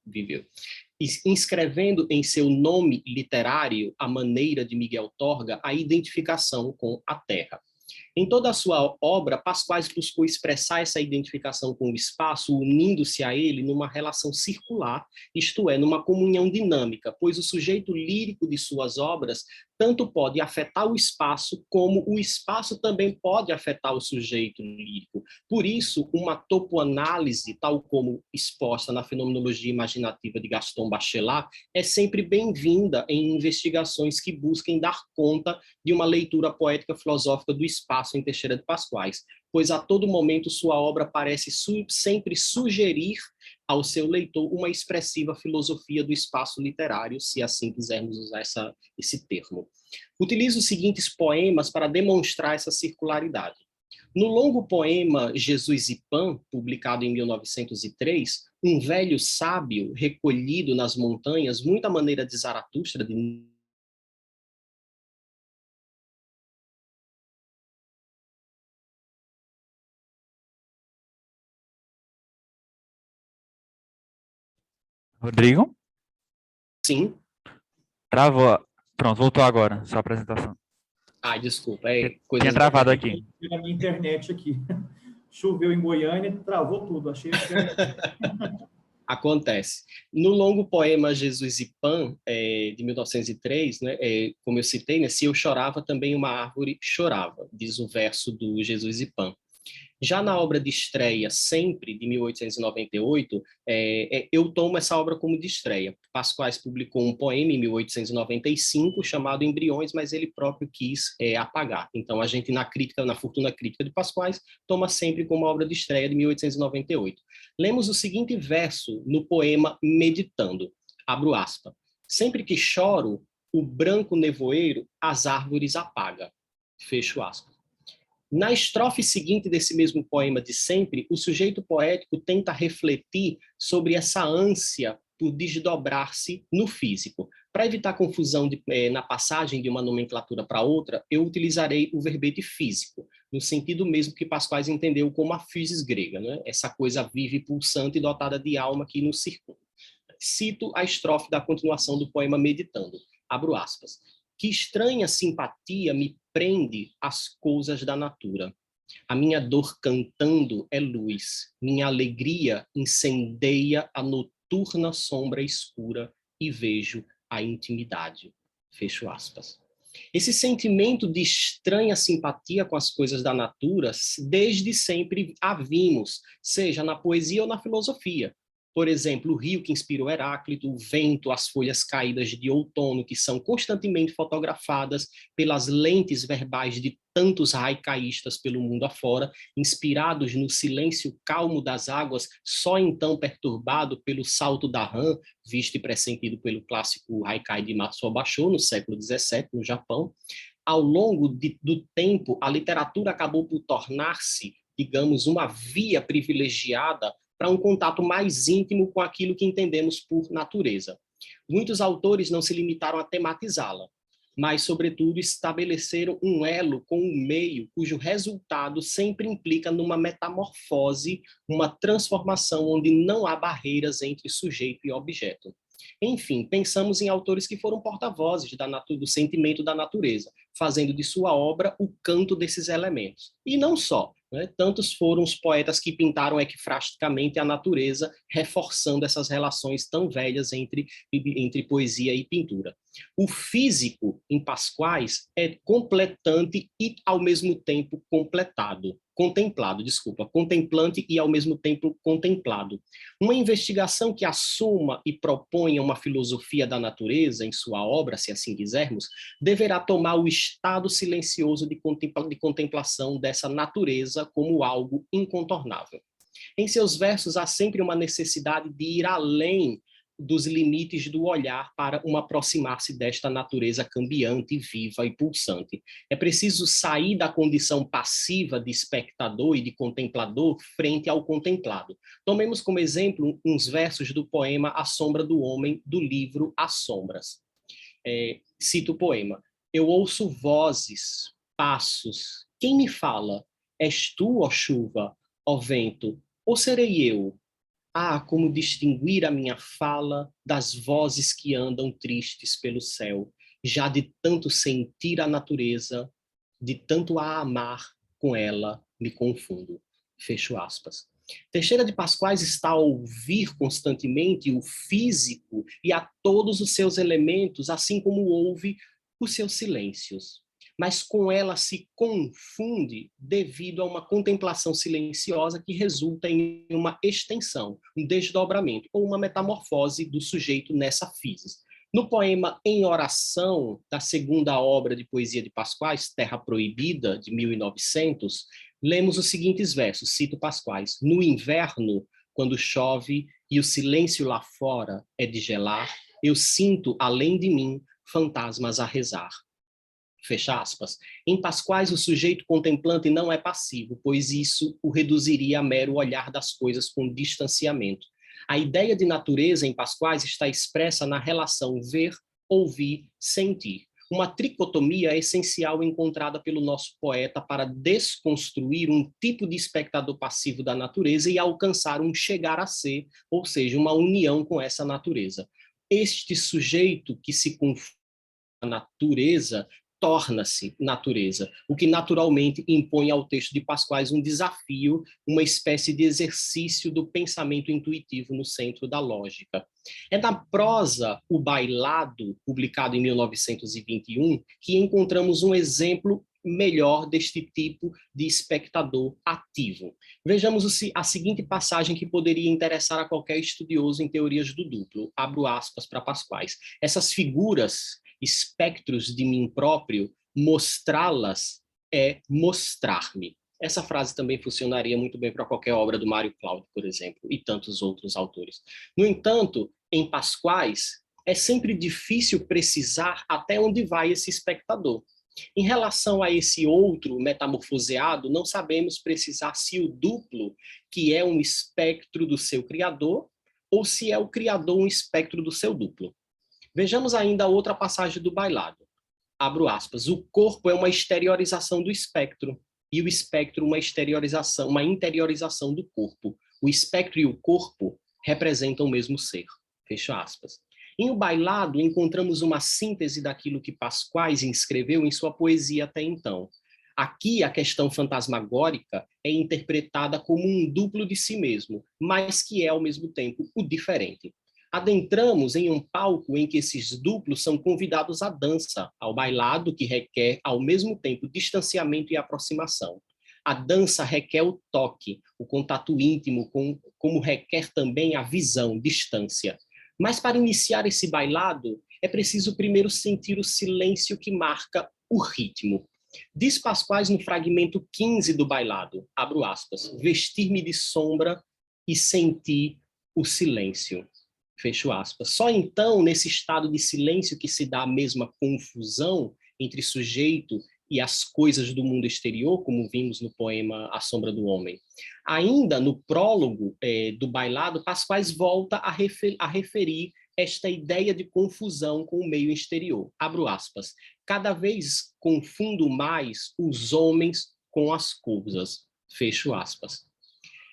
viveu. Inscrevendo em seu nome literário, à maneira de Miguel Torga, a identificação com a terra. Em toda a sua obra, Pascoais buscou expressar essa identificação com o espaço, unindo-se a ele numa relação circular, isto é, numa comunhão dinâmica, pois o sujeito lírico de suas obras tanto pode afetar o espaço, como o espaço também pode afetar o sujeito lírico. Por isso, uma topoanálise, tal como exposta na Fenomenologia Imaginativa de Gaston Bachelard, é sempre bem-vinda em investigações que busquem dar conta de uma leitura poética filosófica do espaço em Teixeira de Pascoais, pois a todo momento sua obra parece sempre sugerir ao seu leitor uma expressiva filosofia do espaço literário, se assim quisermos usar esse termo. Utilizo os seguintes poemas para demonstrar essa circularidade. No longo poema Jesus e Pan, publicado em 1903, um velho sábio recolhido nas montanhas, muito à maneira de Zaratustra, de Rodrigo? Sim. Travou. Pronto, voltou agora, sua apresentação. Desculpa, Tinha travado aqui. Na minha internet aqui. Choveu em Goiânia, travou tudo. Achei que... Acontece. No longo poema Jesus e Pan, de 1903, né, como eu citei, né, se eu chorava, também uma árvore chorava, diz o verso do Jesus e Pan. Já na obra de estreia, Sempre, de 1898, eu tomo essa obra como de estreia. Pascoais publicou um poema em 1895 chamado Embriões, mas ele próprio quis apagar. Então, a gente, na Fortuna Crítica de Pascoais, toma Sempre como obra de estreia de 1898. Lemos o seguinte verso no poema Meditando. Abro aspas. Sempre que choro, o branco nevoeiro as árvores apaga. Fecho aspas. Na estrofe seguinte desse mesmo poema de Sempre, o sujeito poético tenta refletir sobre essa ânsia por desdobrar-se no físico. Para evitar confusão na passagem de uma nomenclatura para outra, eu utilizarei o verbete físico, no sentido mesmo que Pascoais entendeu como a physis grega, né? Essa coisa viva e pulsante e dotada de alma que nos circunda. Cito a estrofe da continuação do poema Meditando. Abro aspas. Que estranha simpatia me prende às coisas da natura. A minha dor cantando é luz, minha alegria incendeia a noturna sombra escura e vejo a intimidade. Fecho aspas. Esse sentimento de estranha simpatia com as coisas da natura, desde sempre a vimos, seja na poesia ou na filosofia. Por exemplo, o rio que inspirou Heráclito, o vento, as folhas caídas de outono, que são constantemente fotografadas pelas lentes verbais de tantos haicaístas pelo mundo afora, inspirados no silêncio calmo das águas, só então perturbado pelo salto da rã, visto e pressentido pelo clássico haikai de Matsuo Basho, no século XVII, no Japão. Ao longo do tempo, a literatura acabou por tornar-se, digamos, uma via privilegiada para um contato mais íntimo com aquilo que entendemos por natureza. Muitos autores não se limitaram a tematizá-la, mas, sobretudo, estabeleceram um elo com um meio cujo resultado sempre implica numa metamorfose, uma transformação onde não há barreiras entre sujeito e objeto. Enfim, pensamos em autores que foram porta-vozes do sentimento da natureza, fazendo de sua obra o canto desses elementos. E não só. Tantos foram os poetas que pintaram equifrasticamente a natureza, reforçando essas relações tão velhas entre poesia e pintura. O físico, em Pascoais, é completante e, ao mesmo tempo, contemplante e, ao mesmo tempo, contemplado. Uma investigação que assuma e proponha uma filosofia da natureza em sua obra, se assim quisermos, deverá tomar o estado silencioso de contemplação dessa natureza como algo incontornável. Em seus versos há sempre uma necessidade de ir além dos limites do olhar para aproximar-se desta natureza cambiante, viva e pulsante. É preciso sair da condição passiva de espectador e de contemplador frente ao contemplado. Tomemos como exemplo uns versos do poema A Sombra do Homem, do livro As Sombras. Cito o poema. Eu ouço vozes, passos. Quem me fala? És tu, ó chuva, ó vento, ou serei eu? Ah, como distinguir a minha fala das vozes que andam tristes pelo céu, já de tanto sentir a natureza, de tanto a amar, com ela me confundo. Fecho aspas. Teixeira de Pascoais está a ouvir constantemente o físico e a todos os seus elementos, assim como ouve os seus silêncios. Mas com ela se confunde devido a uma contemplação silenciosa que resulta em uma extensão, um desdobramento ou uma metamorfose do sujeito nessa physis. No poema Em Oração, da segunda obra de poesia de Pascoais, Terra Proibida, de 1900, lemos os seguintes versos, cito Pascoais. No inverno, quando chove e o silêncio lá fora é de gelar, eu sinto, além de mim, fantasmas a rezar. Fecha aspas. Em Pascoais, o sujeito contemplante não é passivo, pois isso o reduziria a mero olhar das coisas com distanciamento. A ideia de natureza em Pascoais está expressa na relação ver, ouvir, sentir. Uma tricotomia essencial encontrada pelo nosso poeta para desconstruir um tipo de espectador passivo da natureza e alcançar um chegar a ser, ou seja, uma união com essa natureza. Este sujeito que se confunde com a natureza torna-se natureza, o que naturalmente impõe ao texto de Pascoais um desafio, uma espécie de exercício do pensamento intuitivo no centro da lógica. É na prosa O Bailado, publicado em 1921, que encontramos um exemplo melhor deste tipo de espectador ativo. Vejamos a seguinte passagem que poderia interessar a qualquer estudioso em teorias do duplo. Abro aspas para Pascoais. Essas figuras, espectros de mim próprio, mostrá-las é mostrar-me. Essa frase também funcionaria muito bem para qualquer obra do Mário Cláudio, por exemplo, e tantos outros autores. No entanto, em Pascoais, é sempre difícil precisar até onde vai esse espectador. Em relação a esse outro metamorfoseado, não sabemos precisar se o duplo, que é um espectro do seu criador, ou se é o criador um espectro do seu duplo. Vejamos ainda outra passagem do Bailado. Abro aspas. O corpo é uma exteriorização do espectro, e o espectro uma exteriorização, uma interiorização do corpo. O espectro e o corpo representam o mesmo ser. Fecho aspas. Em O Bailado, encontramos uma síntese daquilo que Pascoais escreveu em sua poesia até então. Aqui, a questão fantasmagórica é interpretada como um duplo de si mesmo, mas que é, ao mesmo tempo, o diferente. Adentramos em um palco em que esses duplos são convidados à dança, ao bailado, que requer, ao mesmo tempo, distanciamento e aproximação. A dança requer o toque, o contato íntimo, como requer também a visão, distância. Mas para iniciar esse bailado, é preciso primeiro sentir o silêncio que marca o ritmo. Diz Pascoais no fragmento 15 do Bailado, abro aspas, vestir-me de sombra e sentir o silêncio. Fecho aspas. Só então, nesse estado de silêncio que se dá a mesma confusão entre sujeito e as coisas do mundo exterior, como vimos no poema A Sombra do Homem. Ainda no prólogo do Bailado, Pascoais volta a referir esta ideia de confusão com o meio exterior. Abro aspas. Cada vez confundo mais os homens com as coisas. Fecho aspas.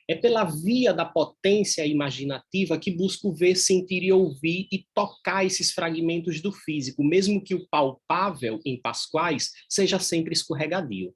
É pela via da potência imaginativa que busco ver, sentir e ouvir e tocar esses fragmentos do físico, mesmo que o palpável em Pascoais seja sempre escorregadio.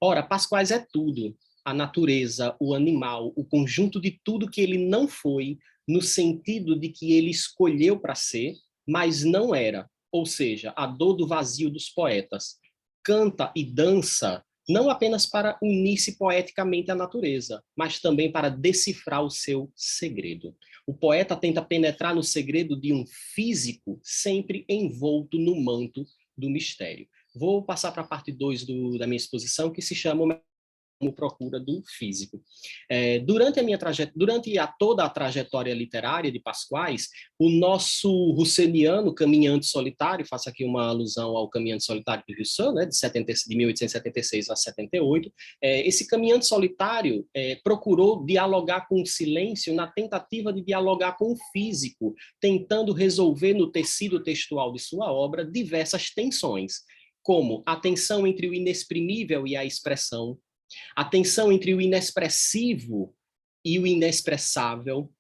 Ora, Pascoais é tudo, a natureza, o animal, o conjunto de tudo que ele não foi, no sentido de que ele escolheu para ser, mas não era, ou seja, a dor do vazio dos poetas. Canta e dança não apenas para unir-se poeticamente à natureza, mas também para decifrar o seu segredo. O poeta tenta penetrar no segredo de um físico sempre envolto no manto do mistério. Vou passar para a parte 2 da minha exposição, que se chama como procura do físico. Durante toda a trajetória literária de Pasquais, o nosso russeliano caminhante solitário, faço aqui uma alusão ao caminhante solitário de Rousseau, né, de 1876 a 78, esse caminhante solitário procurou dialogar com o silêncio na tentativa de dialogar com o físico, tentando resolver no tecido textual de sua obra diversas tensões, como a tensão entre o inexprimível e a expressão, a tensão entre o inexpressivo e o inexpressável,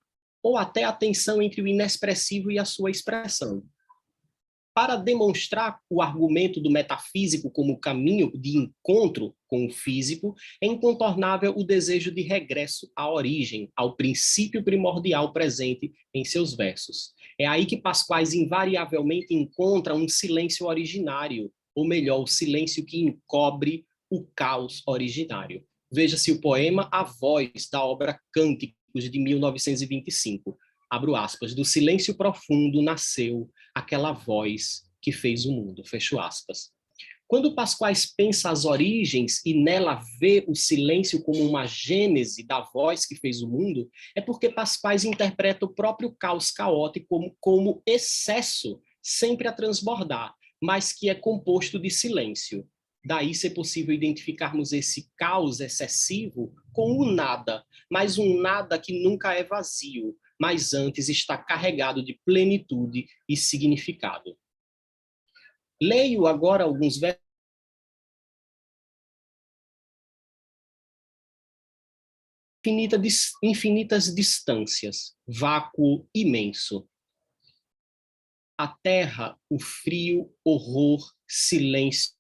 ou até a tensão entre o inexpressivo e a sua expressão. Para demonstrar o argumento do metafísico como caminho de encontro com o físico, é incontornável o desejo de regresso à origem, ao princípio primordial presente em seus versos. É aí que Pasquais invariavelmente encontra um silêncio originário, ou melhor, o silêncio que encobre o caos originário. Veja-se o poema A Voz, da obra Cânticos, de 1925. Abro aspas. Do silêncio profundo nasceu aquela voz que fez o mundo. Fecho aspas. Quando Pasquais pensa as origens e nela vê o silêncio como uma gênese da voz que fez o mundo, é porque Pasquais interpreta o próprio caos caótico como excesso, sempre a transbordar, mas que é composto de silêncio. Daí ser possível identificarmos esse caos excessivo com o nada, mas um nada que nunca é vazio, mas antes está carregado de plenitude e significado. Leio agora alguns versos. Infinitas distâncias, vácuo imenso. A terra, o frio, horror, silêncio.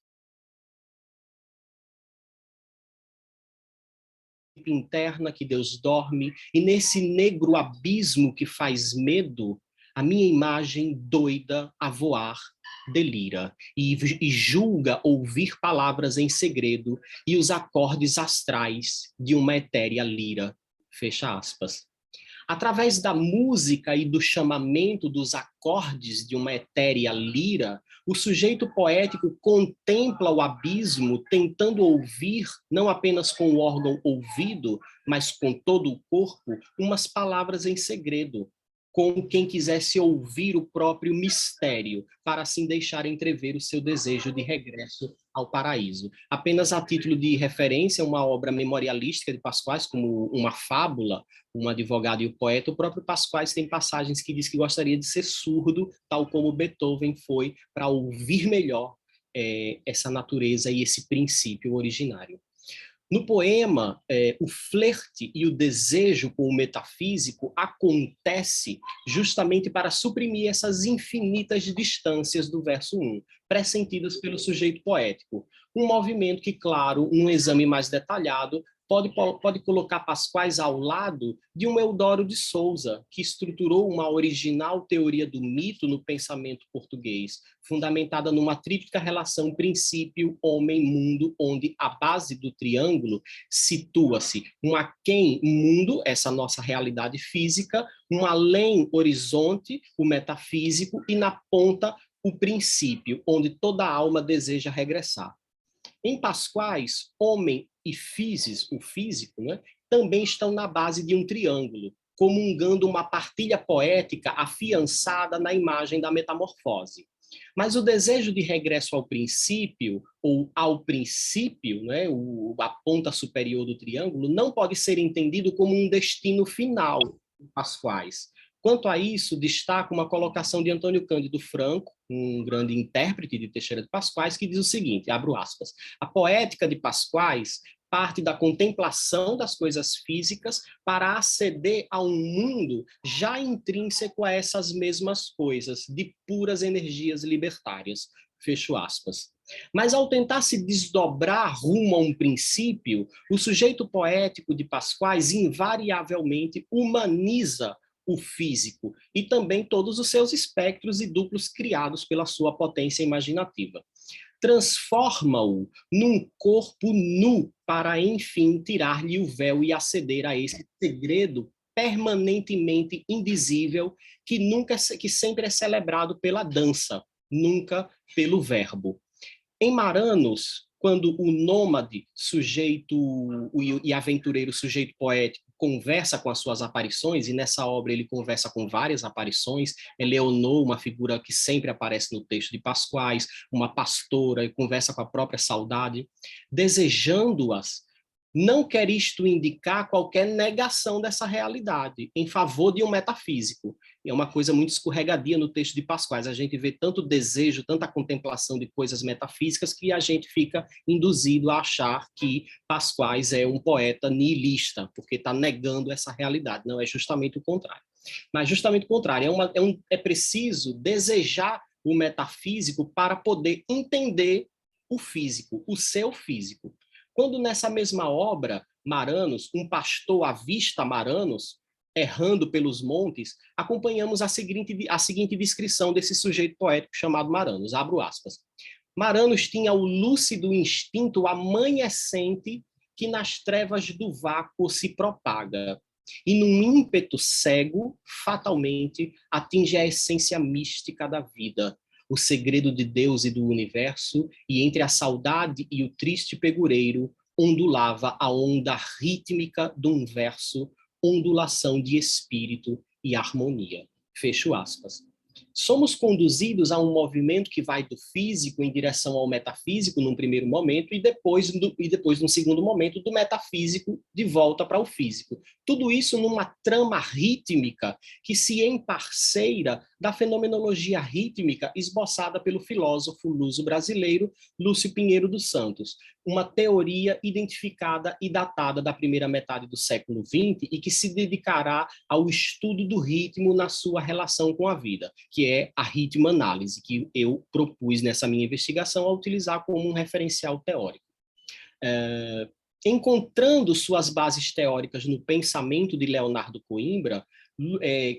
Interna que Deus dorme, e nesse negro abismo que faz medo, a minha imagem doida a voar delira e julga ouvir palavras em segredo e os acordes astrais de uma etérea lira. Fecha aspas. Através da música e do chamamento dos acordes de uma etérea lira, o sujeito poético contempla o abismo, tentando ouvir, não apenas com o órgão ouvido, mas com todo o corpo, umas palavras em segredo, como quem quisesse ouvir o próprio mistério, para assim deixar entrever o seu desejo de regresso ao paraíso. Apenas a título de referência, uma obra memorialística de Pasquais, como uma fábula, Um Advogado e o Poeta, o próprio Pasquais tem passagens que diz que gostaria de ser surdo, tal como Beethoven foi, para ouvir melhor essa natureza e esse princípio originário. No poema, o flerte e o desejo com o metafísico acontece justamente para suprimir essas infinitas distâncias do verso 1, pressentidas pelo sujeito poético. Um movimento que, claro, num exame mais detalhado, pode colocar Pasquais ao lado de um Eudoro de Souza, que estruturou uma original teoria do mito no pensamento português, fundamentada numa tríplica relação princípio, homem, mundo, onde a base do triângulo situa-se um aquém, mundo, essa nossa realidade física, um além, horizonte, o metafísico, e na ponta, o princípio, onde toda alma deseja regressar. Em Pasquais, homem e physis, o físico, né, também estão na base de um triângulo, comungando uma partilha poética afiançada na imagem da metamorfose. Mas o desejo de regresso ao princípio, ou ao princípio, né, a ponta superior do triângulo, não pode ser entendido como um destino final em Pasquais. Quanto a isso, destaco uma colocação de Antônio Cândido Franco, um grande intérprete de Teixeira de Pasquais, que diz o seguinte, abro aspas, a poética de Pasquais parte da contemplação das coisas físicas para aceder a um mundo já intrínseco a essas mesmas coisas, de puras energias libertárias. Fecho aspas. Mas ao tentar se desdobrar rumo a um princípio, o sujeito poético de Pasquais invariavelmente humaniza o físico e também todos os seus espectros e duplos criados pela sua potência imaginativa. Transforma-o num corpo nu para, enfim, tirar-lhe o véu e aceder a esse segredo permanentemente indizível que sempre é celebrado pela dança, nunca pelo verbo. Em Maranos, quando o nômade, sujeito e aventureiro, sujeito poético, conversa com as suas aparições, e nessa obra ele conversa com várias aparições. Eleonor, uma figura que sempre aparece no texto de Pasquais, uma pastora, e conversa com a própria saudade, desejando-as. Não quer isto indicar qualquer negação dessa realidade em favor de um metafísico. É uma coisa muito escorregadia no texto de Pasquais. A gente vê tanto desejo, tanta contemplação de coisas metafísicas, que a gente fica induzido a achar que Pasquais é um poeta nihilista, porque está negando essa realidade. Não, é justamente o contrário. Mas justamente o contrário. É preciso desejar o metafísico para poder entender o físico, o seu físico. Quando nessa mesma obra, Maranos, um pastor avista Maranos, errando pelos montes, acompanhamos a seguinte descrição desse sujeito poético chamado Maranos, abro aspas. Maranos tinha o lúcido instinto amanhecente que nas trevas do vácuo se propaga, e num ímpeto cego, fatalmente, atinge a essência mística da vida, o segredo de Deus e do universo, e entre a saudade e o triste pegureiro ondulava a onda rítmica de um verso, ondulação de espírito e harmonia. Fecho aspas. Somos conduzidos a um movimento que vai do físico em direção ao metafísico num primeiro momento e depois, num segundo momento, do metafísico de volta para o físico. Tudo isso numa trama rítmica que se emparceira da fenomenologia rítmica esboçada pelo filósofo luso-brasileiro Lúcio Pinheiro dos Santos, uma teoria identificada e datada da primeira metade do século XX e que se dedicará ao estudo do ritmo na sua relação com a vida, que é a ritmo-análise, que eu propus nessa minha investigação a utilizar como um referencial teórico. Encontrando suas bases teóricas no pensamento de Leonardo Coimbra,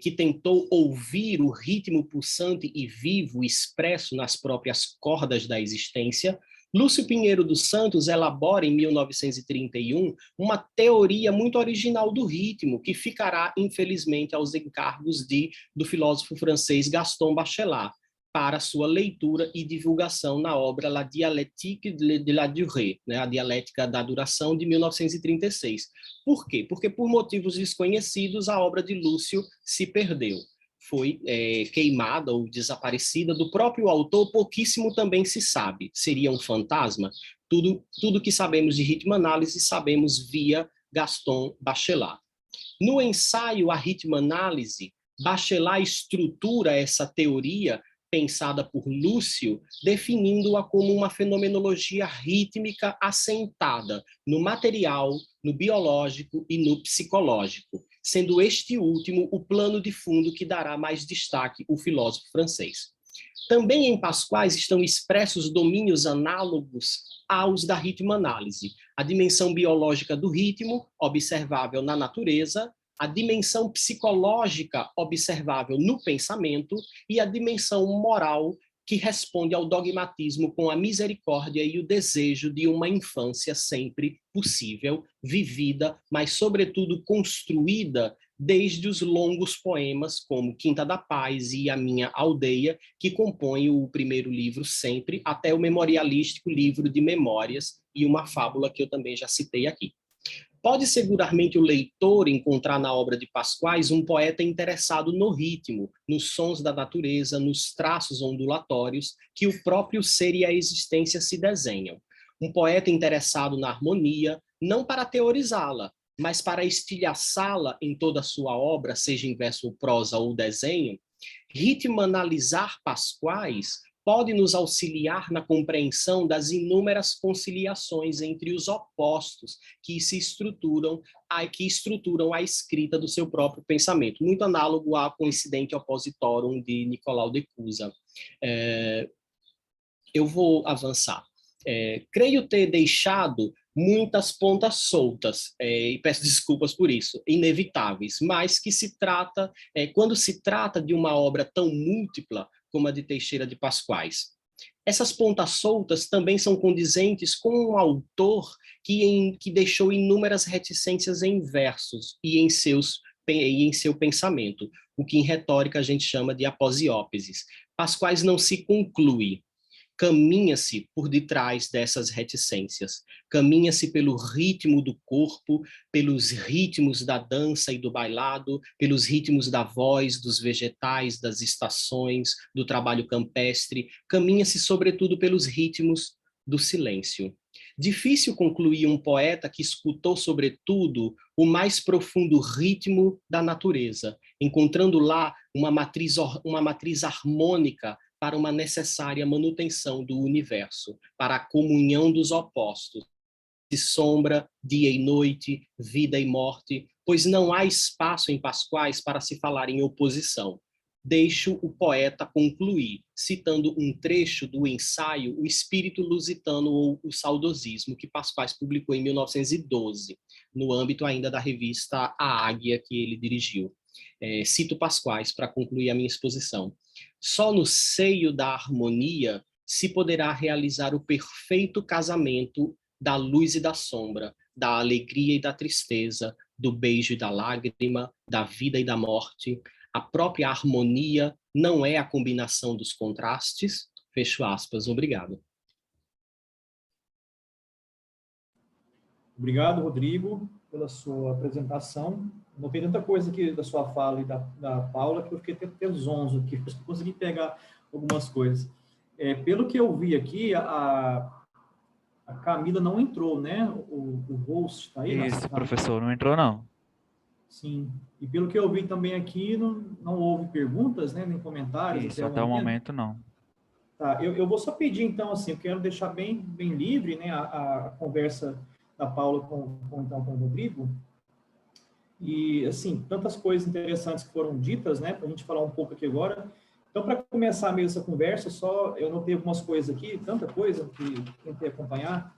que tentou ouvir o ritmo pulsante e vivo expresso nas próprias cordas da existência, Lúcio Pinheiro dos Santos elabora, em 1931, uma teoria muito original do ritmo, que ficará, infelizmente, aos encargos do filósofo francês Gaston Bachelard, para sua leitura e divulgação na obra La Dialectique de la Durée, né, a Dialética da Duração, de 1936. Por quê? Porque, por motivos desconhecidos, a obra de Lúcio se perdeu. Foi queimada ou desaparecida. Do próprio autor, pouquíssimo também se sabe. Seria um fantasma? Tudo que sabemos de ritmo-análise sabemos via Gaston Bachelard. No ensaio A Ritmo-análise, Bachelard estrutura essa teoria pensada por Lúcio, definindo-a como uma fenomenologia rítmica assentada no material, no biológico e no psicológico, sendo este último o plano de fundo que dará mais destaque o filósofo francês. Também em Pasquais estão expressos domínios análogos aos da ritmo-análise, a dimensão biológica do ritmo, observável na natureza, a dimensão psicológica observável no pensamento e a dimensão moral que responde ao dogmatismo com a misericórdia e o desejo de uma infância sempre possível, vivida, mas sobretudo construída desde os longos poemas como Quinta da Paz e A Minha Aldeia, que compõem o primeiro livro sempre, até o memorialístico livro de memórias e uma fábula que eu também já citei aqui. Pode seguramente o leitor encontrar na obra de Pasquais um poeta interessado no ritmo, nos sons da natureza, nos traços ondulatórios que o próprio ser e a existência se desenham. Um poeta interessado na harmonia, não para teorizá-la, mas para estilhaçá-la em toda a sua obra, seja em verso, prosa ou desenho. Ritmo-analisar Pasquais pode nos auxiliar na compreensão das inúmeras conciliações entre os opostos que estruturam a escrita do seu próprio pensamento, muito análogo ao Coincidente Oppositorum de Nicolau de Cusa. Eu vou avançar. Creio ter deixado muitas pontas soltas, e peço desculpas por isso, inevitáveis, mas que quando se trata de uma obra tão múltipla como a de Teixeira de Pasquais. Essas pontas soltas também são condizentes com um autor que deixou inúmeras reticências em versos e em seu pensamento, o que em retórica a gente chama de aposiópeses. Pasquais não se conclui. caminha-se por detrás dessas reticências, caminha-se pelo ritmo do corpo, pelos ritmos da dança e do bailado, pelos ritmos da voz, dos vegetais, das estações, do trabalho campestre, caminha-se sobretudo pelos ritmos do silêncio. Difícil concluir um poeta que escutou, sobretudo, o mais profundo ritmo da natureza, encontrando lá uma matriz harmônica para uma necessária manutenção do universo, para a comunhão dos opostos, de sombra, dia e noite, vida e morte, pois não há espaço em Pasquais para se falar em oposição. Deixo o poeta concluir, citando um trecho do ensaio O Espírito Lusitano ou o Saudosismo, que Pasquais publicou em 1912, no âmbito ainda da revista A Águia, que ele dirigiu. Cito Pasquais para concluir a minha exposição. Só no seio da harmonia se poderá realizar o perfeito casamento da luz e da sombra, da alegria e da tristeza, do beijo e da lágrima, da vida e da morte. A própria harmonia não é a combinação dos contrastes. Fecho aspas. Obrigado. Obrigado, Rodrigo, pela sua apresentação. Notei tanta coisa aqui da sua fala e da Paula que eu fiquei até zonzo aqui, consegui pegar algumas coisas. Pelo que eu vi aqui, a Camila não entrou, né? O host está aí? Isso, professor, não entrou não. Sim. E pelo que eu vi também aqui, não houve perguntas, né? Nem comentários. Isso, até o momento não. Tá, eu vou só pedir, então, assim, eu quero deixar bem livre, né, a conversa da Paula com o Rodrigo. E, assim, tantas coisas interessantes que foram ditas, né, para a gente falar um pouco aqui agora. Então, para começar mesmo essa conversa, eu notei algumas coisas aqui, tanta coisa que tentei acompanhar,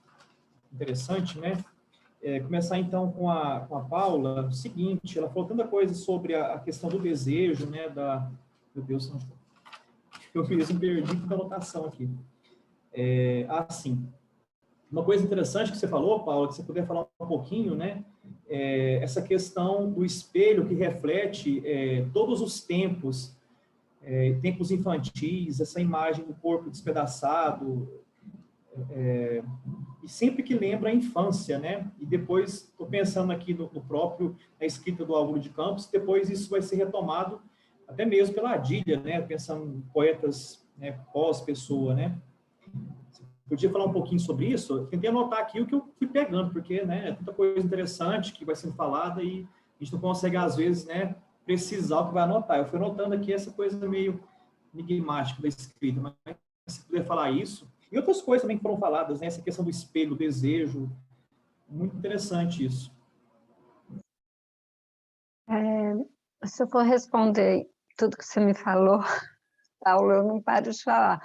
interessante, né? Começar, então, com a Paula, o seguinte, ela falou tanta coisa sobre a questão do desejo, né, meu Deus, eu mesmo perdi a anotação aqui. Assim, uma coisa interessante que você falou, Paula, que você puder falar um pouquinho, né, essa questão do espelho que reflete todos os tempos, tempos infantis, essa imagem do corpo despedaçado, e sempre que lembra a infância, né? E depois, estou pensando aqui na escrita do Álvaro de Campos, depois isso vai ser retomado até mesmo pela Adília, né? Pensando em poetas, né, pós-pessoa, né? Você podia falar um pouquinho sobre isso? Eu tentei anotar aqui o que eu fui pegando, porque, né, é tanta coisa interessante que vai sendo falada e a gente não consegue, às vezes, né, precisar o que vai anotar. Eu fui anotando aqui essa coisa meio enigmática da escrita, mas se puder falar isso. E outras coisas também que foram faladas, né? Essa questão do espelho, do desejo. Muito interessante isso. Se eu for responder tudo que você me falou, Paulo, eu não paro de falar.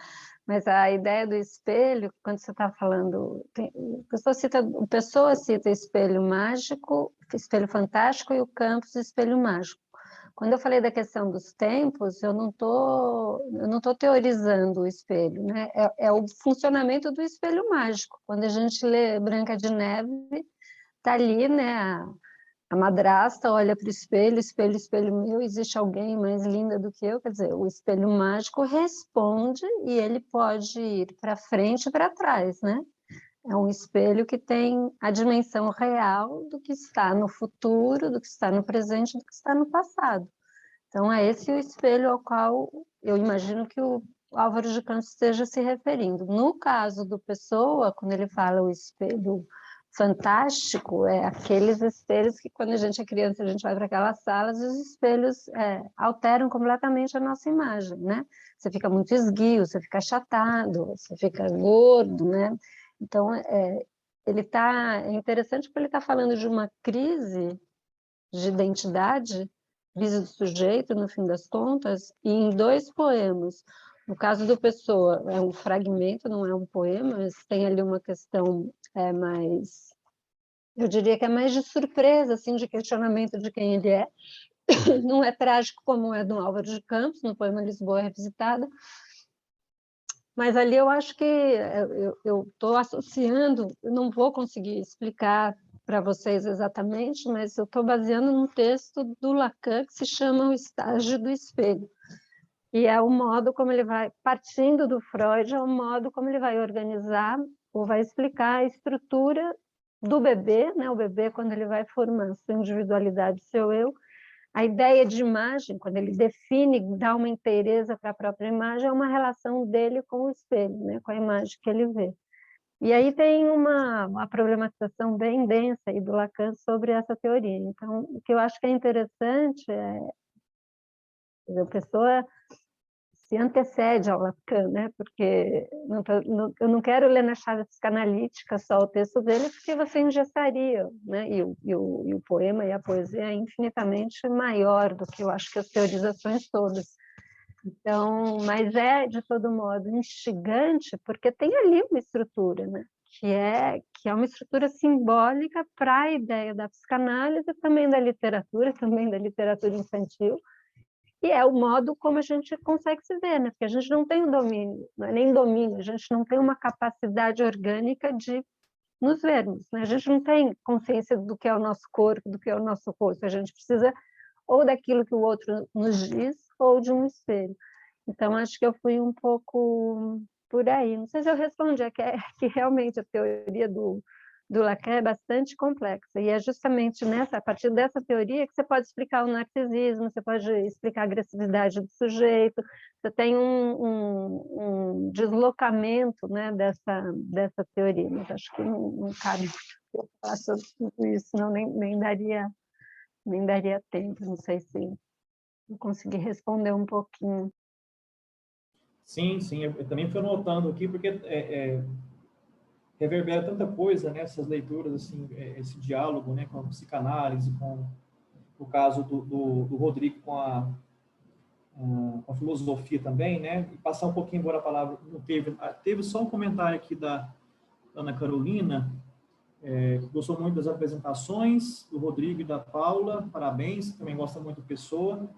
Mas a ideia do espelho, quando você está falando... o Pessoa cita espelho mágico, espelho fantástico, e o Campos, espelho mágico. Quando eu falei da questão dos tempos, eu não tô teorizando o espelho, né? É o funcionamento do espelho mágico. Quando a gente lê Branca de Neve, está ali, né? A madrasta olha para o espelho, espelho, espelho meu, existe alguém mais linda do que eu? Quer dizer, o espelho mágico responde e ele pode ir para frente e para trás, né? É um espelho que tem a dimensão real do que está no futuro, do que está no presente, do que está no passado. Então, é esse o espelho ao qual eu imagino que o Álvaro de Campos esteja se referindo. No caso do Pessoa, quando ele fala o espelho fantástico, é aqueles espelhos que, quando a gente é criança, a gente vai para aquelas salas e os espelhos alteram completamente a nossa imagem, né? Você fica muito esguio, você fica achatado, você fica gordo, né? Então, é interessante porque ele está falando de uma crise de identidade, crise do sujeito, no fim das contas, e em 2 poemas. No caso do Pessoa, é um fragmento, não é um poema, mas tem ali uma questão mais... Eu diria que é mais de surpresa, assim, de questionamento de quem ele é. Não é trágico como é do Álvaro de Campos, no poema Lisboa Revisitada, mas ali eu acho que eu estou associando, eu não vou conseguir explicar para vocês exatamente, mas eu estou baseando num texto do Lacan que se chama O Estágio do Espelho. E é o modo como ele vai, partindo do Freud, é o modo como ele vai organizar ou vai explicar a estrutura do bebê, né? O bebê, quando ele vai formando sua individualidade, seu eu, a ideia de imagem, quando ele define, dá uma inteireza para a própria imagem, é uma relação dele com o espelho, né? Com a imagem que ele vê. E aí tem uma problematização bem densa aí do Lacan sobre essa teoria. Então, o que eu acho que é interessante é a pessoa se antecede ao Lacan, né? Porque eu não quero ler na chave psicanalítica só o texto dele, porque você engessaria, né? E o poema e a poesia é infinitamente maior do que eu acho que as teorizações todas. Então, mas é, de todo modo, instigante, porque tem ali uma estrutura, né? Que é uma estrutura simbólica para a ideia da psicanálise, também da literatura infantil, e é o modo como a gente consegue se ver, né? Porque a gente não tem o domínio, não é nem domínio, a gente não tem uma capacidade orgânica de nos vermos, né? A gente não tem consciência do que é o nosso corpo, do que é o nosso rosto, a gente precisa ou daquilo que o outro nos diz, ou de um espelho. Então, acho que eu fui um pouco por aí. Não sei se eu respondi, que realmente a teoria do Lacan é bastante complexa, e é justamente a partir dessa teoria que você pode explicar o narcisismo, você pode explicar a agressividade do sujeito, você tem um deslocamento, né, dessa teoria, mas acho que não cabe eu falar sobre tudo isso, não, nem daria tempo, não sei se eu consegui responder um pouquinho. Sim, sim, eu também fui anotando aqui, porque reverbera tanta coisa, né, essas leituras, assim, esse diálogo, né, com a psicanálise, com o caso do Rodrigo com a filosofia também, né, e passar um pouquinho embora a palavra, não teve só um comentário aqui da Ana Carolina, que gostou muito das apresentações, do Rodrigo e da Paula, parabéns, também gosta muito da pessoa.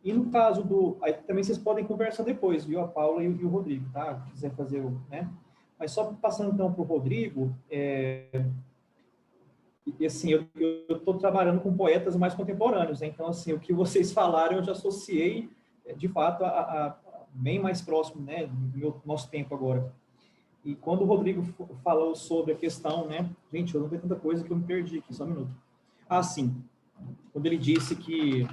E no caso aí também vocês podem conversar depois, viu, a Paula e o Rodrigo, tá? Se quiser fazer né? Mas só passando então para o Rodrigo, e assim, eu estou trabalhando com poetas mais contemporâneos, né? Então, assim, o que vocês falaram eu já associei, de fato, a bem mais próximo, né, do nosso tempo agora. E quando o Rodrigo falou sobre a questão, né, gente, eu não tenho tanta coisa que eu me perdi aqui, só um minuto. Ah, sim, quando ele disse que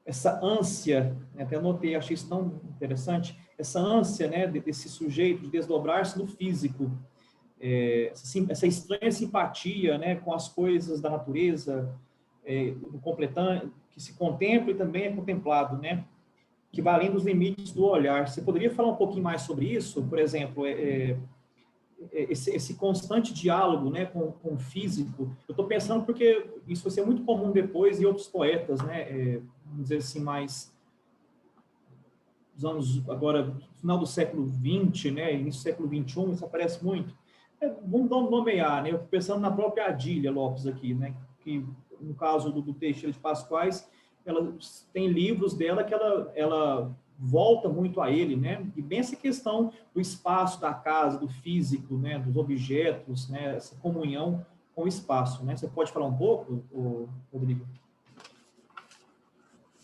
essa ânsia, né, até anotei, achei isso tão interessante, essa ânsia, né, desse sujeito de desdobrar-se no físico, essa estranha simpatia, né, com as coisas da natureza, que se contempla e também é contemplado, né, que vai além dos limites do olhar. Você poderia falar um pouquinho mais sobre isso? Por exemplo, esse constante diálogo, né, com o físico. Eu estou pensando porque isso vai ser muito comum depois em outros poetas, né, vamos dizer assim, mais dos anos, agora, final do século XX, né, início do século XXI, isso aparece muito. Vamos nomear, né, eu estou pensando na própria Adília Lopes aqui, né, que no caso do Teixeira de Pascoais, ela tem livros dela que ela volta muito a ele, né? E bem essa questão do espaço da casa, do físico, né? Dos objetos, né? Essa comunhão com o espaço, né? Você pode falar um pouco, Rodrigo?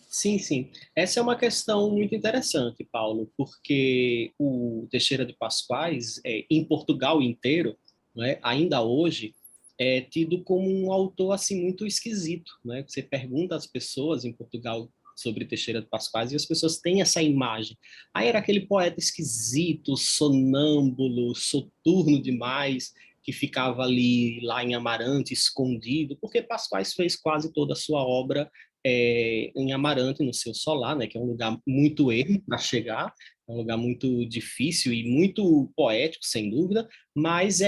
Sim, sim. Essa é uma questão muito interessante, Paulo, porque o Teixeira de Pascoais, em Portugal inteiro, né, ainda hoje, é tido como um autor assim muito esquisito, né? Você pergunta às pessoas em Portugal sobre Teixeira de Pascoais e as pessoas têm essa imagem. Aí era aquele poeta esquisito, sonâmbulo, soturno demais, que ficava ali lá em Amarante, escondido, porque Pascoais fez quase toda a sua obra em Amarante, no seu solar, né, que é um lugar muito ermo para chegar, é um lugar muito difícil e muito poético, sem dúvida, mas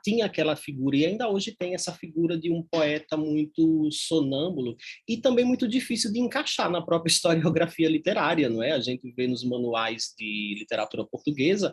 tinha aquela figura, e ainda hoje tem essa figura de um poeta muito sonâmbulo e também muito difícil de encaixar na própria historiografia literária, não é? A gente vê nos manuais de literatura portuguesa,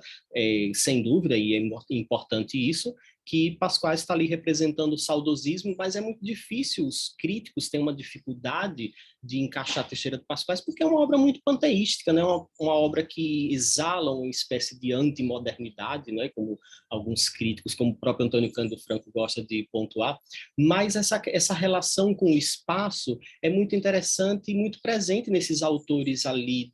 sem dúvida, e é importante isso, que Pascoais está ali representando o saudosismo, mas é muito difícil, os críticos têm uma dificuldade de encaixar Teixeira de Pascoais, porque é uma obra muito panteística, né? Uma obra que exala uma espécie de antimodernidade, né? Como alguns críticos, como o próprio Antônio Cândido Franco gosta de pontuar, mas essa relação com o espaço é muito interessante e muito presente nesses autores ali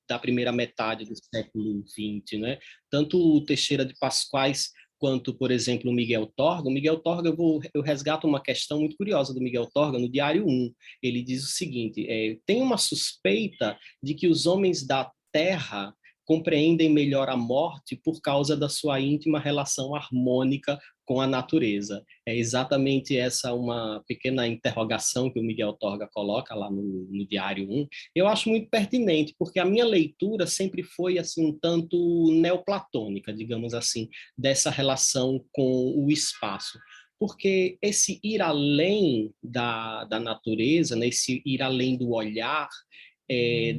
da primeira metade do século XX, né? Tanto o Teixeira de Pascoais quanto, por exemplo, o Miguel Torga. O Miguel Torga, eu resgato uma questão muito curiosa do Miguel Torga no Diário 1. Ele diz o seguinte, tem uma suspeita de que os homens da Terra compreendem melhor a morte por causa da sua íntima relação harmônica com a natureza. É exatamente essa uma pequena interrogação que o Miguel Torga coloca lá no Diário 1. Eu acho muito pertinente, porque a minha leitura sempre foi assim um tanto neoplatônica, digamos assim, dessa relação com o espaço. Porque esse ir além da natureza, né, esse ir além do olhar,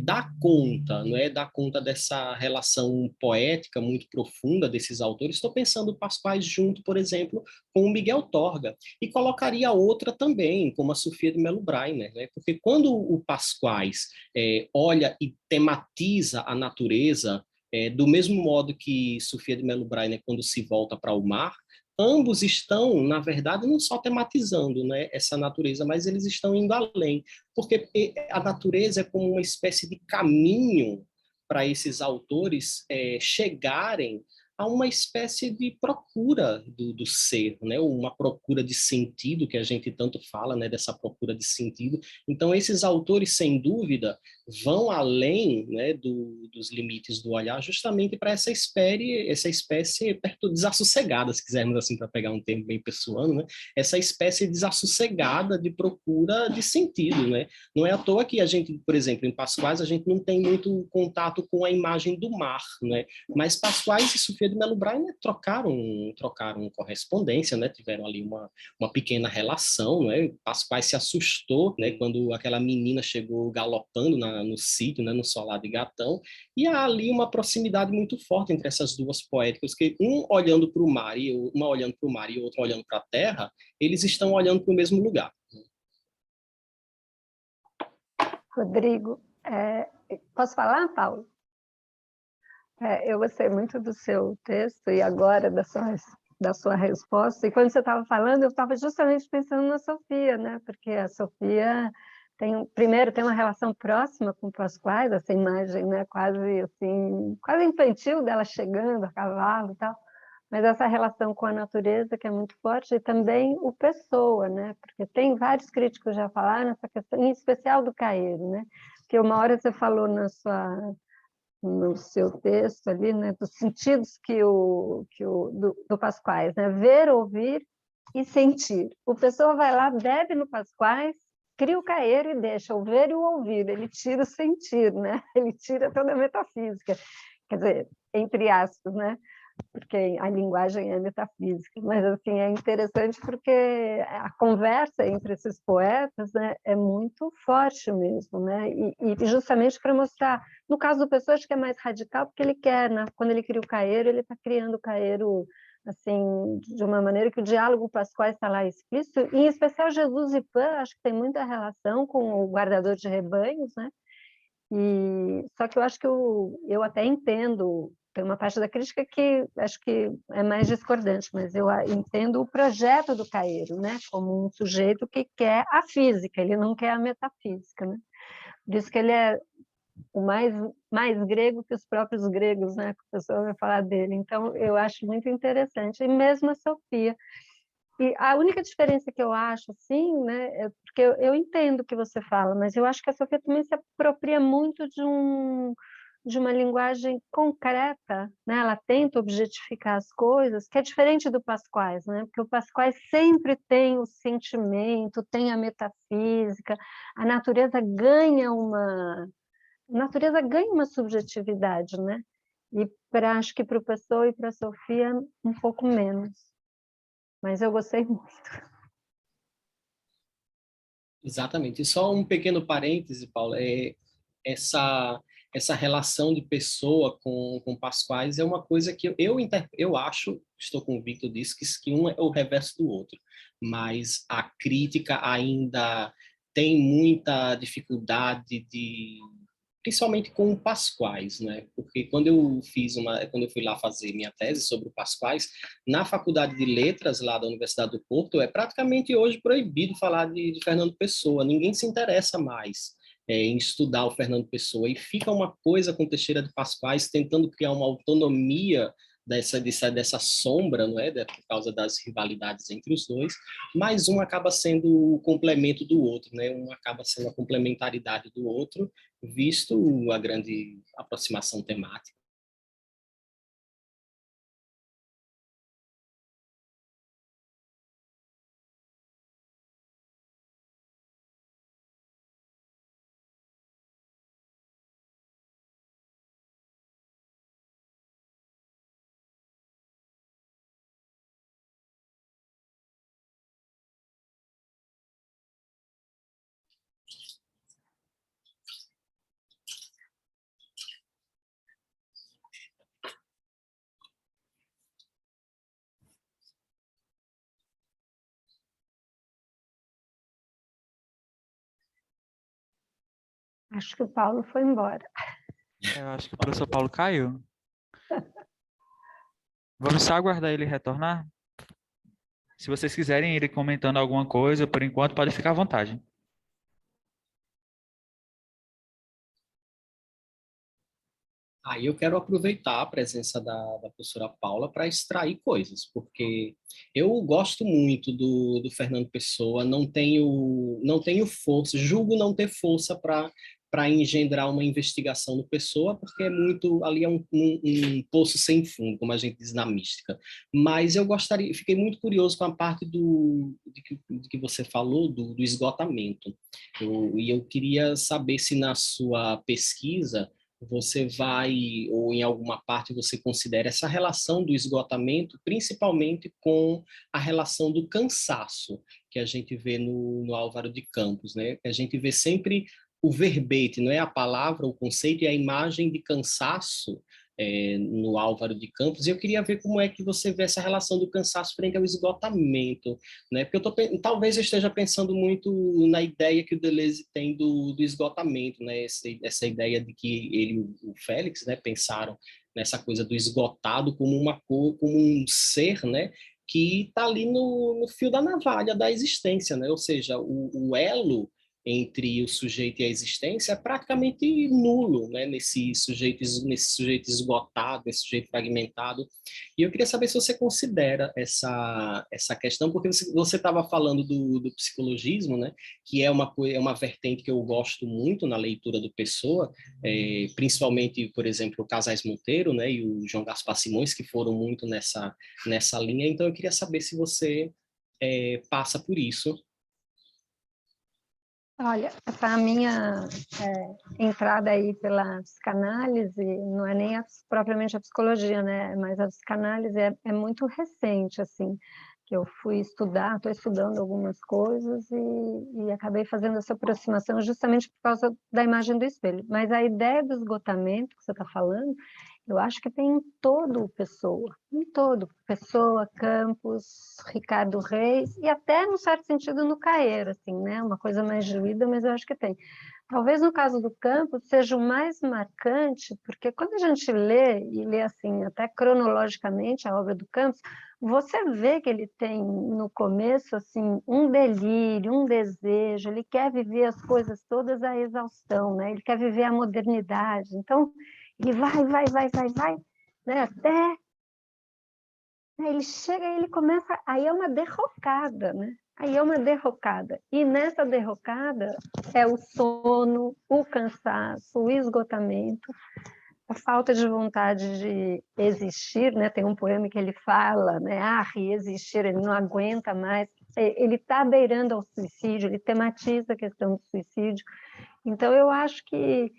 dá conta, não é? Dá conta dessa relação poética muito profunda desses autores. Estou pensando Pascoais junto, por exemplo, com o Miguel Torga, e colocaria outra também, como a Sofia de Mello Breiner, né? Porque quando o Pascoais olha e tematiza a natureza, do mesmo modo que Sofia de Mello Breiner, quando se volta para o mar, ambos estão, na verdade, não só tematizando, né, essa natureza, mas eles estão indo além, porque a natureza é como uma espécie de caminho para esses autores chegarem a uma espécie de procura do ser, né? Uma procura de sentido, que a gente tanto fala, né? Dessa procura de sentido. Então, esses autores, sem dúvida, vão além, né? Dos limites do olhar, justamente para essa espécie desassossegada, se quisermos assim, para pegar um termo bem pessoano, né? Essa espécie desassossegada de procura de sentido, né? Não é à toa que a gente, por exemplo, em Pascoais, a gente não tem muito contato com a imagem do mar, né? Mas Pascoais e Sofia de Mello Breiner trocaram correspondência, né? Tiveram ali uma pequena relação, né? Pascoais se assustou, né? Quando aquela menina chegou galopando no sítio, né? No solar de Gatão, e há ali uma proximidade muito forte entre essas duas poéticas, que uma olhando para o mar e outra olhando para a terra, eles estão olhando para o mesmo lugar. Rodrigo, posso falar, Paulo? Eu gostei muito do seu texto e agora da sua resposta. E quando você estava falando, eu estava justamente pensando na Sofia, né? Porque a Sofia primeiro tem uma relação próxima com Pascoais, essa imagem, né? Quase assim, quase infantil dela chegando a cavalo e tal. Mas essa relação com a natureza que é muito forte, e também o Pessoa, né? Porque tem vários críticos já falaram nessa questão, em especial do Caeiro, né? Porque uma hora você falou no seu texto ali, né, dos sentidos do Pascoais, né, ver, ouvir e sentir. O Pessoa vai lá, bebe no Pascoais, cria o Caeiro e deixa o ver e o ouvir, ele tira o sentir, né, ele tira toda a metafísica, quer dizer, entre aspas, né, porque a linguagem é metafísica, mas assim é interessante porque a conversa entre esses poetas, né, é muito forte mesmo, né, e justamente para mostrar, no caso do Pessoa, acho que é mais radical, porque ele quer, né, quando ele cria o Caeiro, ele está criando o Caeiro assim, de uma maneira que o diálogo Pascoal está lá explícito, e em especial Jesus e Pan, acho que tem muita relação com o guardador de rebanhos, né, só que eu acho que eu até entendo, tem uma parte da crítica que acho que é mais discordante, mas eu entendo o projeto do Caeiro, né, como um sujeito que quer a física, ele não quer a metafísica, né? Por isso que ele é o mais grego que os próprios gregos, né, que a pessoa vai falar dele. Então, eu acho muito interessante, e mesmo a Sofia. E a única diferença que eu acho, assim, né, é porque eu entendo o que você fala, mas eu acho que a Sofia também se apropria muito de uma linguagem concreta, né? Ela tenta objetificar as coisas, que é diferente do Pascoais, né? Porque o Pascoais sempre tem o sentimento, tem a metafísica, a natureza ganha uma subjetividade, né? E acho que para o Pessoa e para a Sofia um pouco menos. Mas eu gostei muito. Exatamente. E só um pequeno parêntese, Paulo, essa essa relação de pessoa com Pasquais é uma coisa que eu acho, estou convicto disso, que um é o reverso do outro, mas a crítica ainda tem muita dificuldade principalmente com o Pasquais, né? Porque quando eu fui lá fazer minha tese sobre o Pasquais, na Faculdade de Letras lá da Universidade do Porto, é praticamente hoje proibido falar de Fernando Pessoa. Ninguém se interessa mais em estudar o Fernando Pessoa, e fica uma coisa com Teixeira de Pasquais tentando criar uma autonomia dessa sombra, não é? Por causa das rivalidades entre os dois, mas um acaba sendo o complemento do outro, né? Um acaba sendo a complementaridade do outro, visto a grande aproximação temática. Acho que o Paulo foi embora. Eu acho que o professor Paulo caiu. Vamos só aguardar ele retornar? Se vocês quiserem ir comentando alguma coisa, por enquanto, pode ficar à vontade. Aí eu quero aproveitar a presença da professora Paula para extrair coisas, porque eu gosto muito do Fernando Pessoa, não tenho força, julgo não ter força para engendrar uma investigação no Pessoa, porque ali é um poço sem fundo, como a gente diz na mística. Mas fiquei muito curioso com a parte de que você falou do esgotamento. E eu queria saber se na sua pesquisa você ou em alguma parte você considera essa relação do esgotamento, principalmente com a relação do cansaço, que a gente vê no Álvaro de Campos, né? A gente vê sempre o verbete, não é a palavra, o conceito e a imagem de cansaço no Álvaro de Campos, e eu queria ver como é que você vê essa relação do cansaço frente ao esgotamento, né? Porque talvez eu esteja pensando muito na ideia que o Deleuze tem do esgotamento, né? Essa ideia de que ele e o Félix, né, pensaram nessa coisa do esgotado como um ser, né, que está ali no fio da navalha da existência, né? Ou seja, o elo entre o sujeito e a existência é praticamente nulo, né, nesse sujeito esgotado, nesse sujeito fragmentado. E eu queria saber se você considera essa questão, porque você estava falando do psicologismo, né, que é uma vertente que eu gosto muito na leitura do Pessoa, principalmente, por exemplo, o Casais Monteiro, né, e o João Gaspar Simões, que foram muito nessa linha. Então eu queria saber se você passa por isso. Olha, a minha entrada aí pela psicanálise não é nem propriamente a psicologia, né? Mas a psicanálise é muito recente, assim, que eu fui estudar, estou estudando algumas coisas e acabei fazendo essa aproximação justamente por causa da imagem do espelho. Mas a ideia do esgotamento que você está falando, eu acho que tem em todo Pessoa, Campos, Ricardo Reis, e até, num certo sentido, no Caeiro, assim, né? Uma coisa mais diluída, mas eu acho que tem. Talvez no caso do Campos seja o mais marcante, porque quando a gente lê, e lê assim, até cronologicamente a obra do Campos, você vê que ele tem, no começo, assim, um delírio, um desejo, ele quer viver as coisas todas à exaustão, né? Ele quer viver a modernidade. Então, ele vai, né? Até ele chega e ele começa, aí é uma derrocada, né? Aí é uma derrocada. E nessa derrocada é o sono, o cansaço, o esgotamento, a falta de vontade de existir, né? Tem um poema que ele fala, né? Existir, ele não aguenta mais. Ele está beirando ao suicídio, ele tematiza a questão do suicídio. Então, eu acho que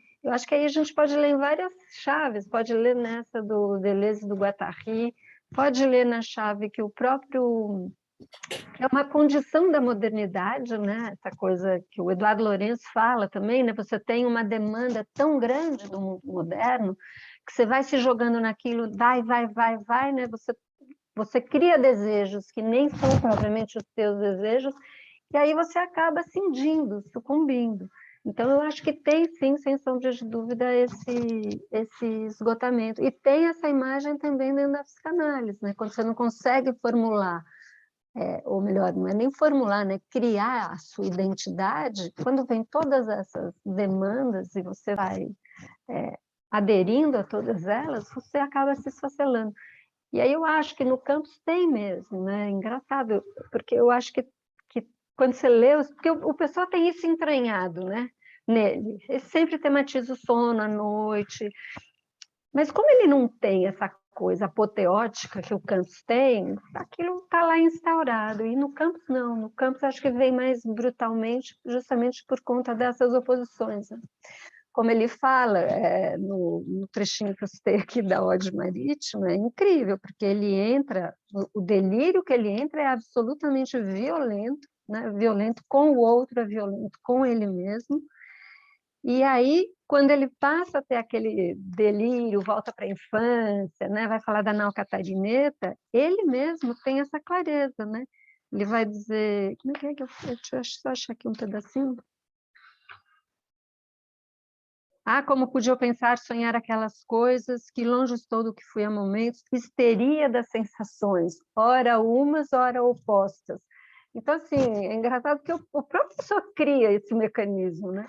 aí a gente pode ler em várias chaves, pode ler nessa do Deleuze do Guattari, pode ler na chave que o próprio é uma condição da modernidade, né? Essa coisa que o Eduardo Lourenço fala também, né? Você tem uma demanda tão grande do mundo moderno que você vai se jogando naquilo, vai, né? Você cria desejos que nem são propriamente os seus desejos, e aí você acaba cindindo, sucumbindo. Então, eu acho que tem, sim, sem sombra de dúvida, esse esgotamento. E tem essa imagem também dentro da psicanálise, né? Quando você não consegue formular, ou melhor, não é nem formular, né? Criar a sua identidade, quando vem todas essas demandas e você vai aderindo a todas elas, você acaba se esfacelando. E aí eu acho que no campus tem mesmo, né? Engraçado, porque eu acho que quando você lê, porque o pessoal tem isso entranhado, né? Nele. Ele sempre tematiza o sono à noite, mas como ele não tem essa coisa apoteótica que o campus tem, aquilo está lá instaurado. E no campus não, no campus acho que vem mais brutalmente, justamente por conta dessas oposições, né? Como ele fala no trechinho que eu citei aqui da Ode Marítima, é incrível, porque ele entra, o delírio que ele entra é absolutamente violento, né? Violento com o outro, é violento com ele mesmo. E aí, quando ele passa a ter aquele delírio, volta para a infância, né? Vai falar da nau catarineta, ele mesmo tem essa clareza, né? Ele vai dizer... Como é que eu... Deixa eu só achar aqui um pedacinho. Ah, como podia eu pensar, sonhar aquelas coisas, que longe estou do que fui há momentos, histeria das sensações, ora umas, ora opostas. Então, assim, é engraçado que o próprio pessoa cria esse mecanismo, né?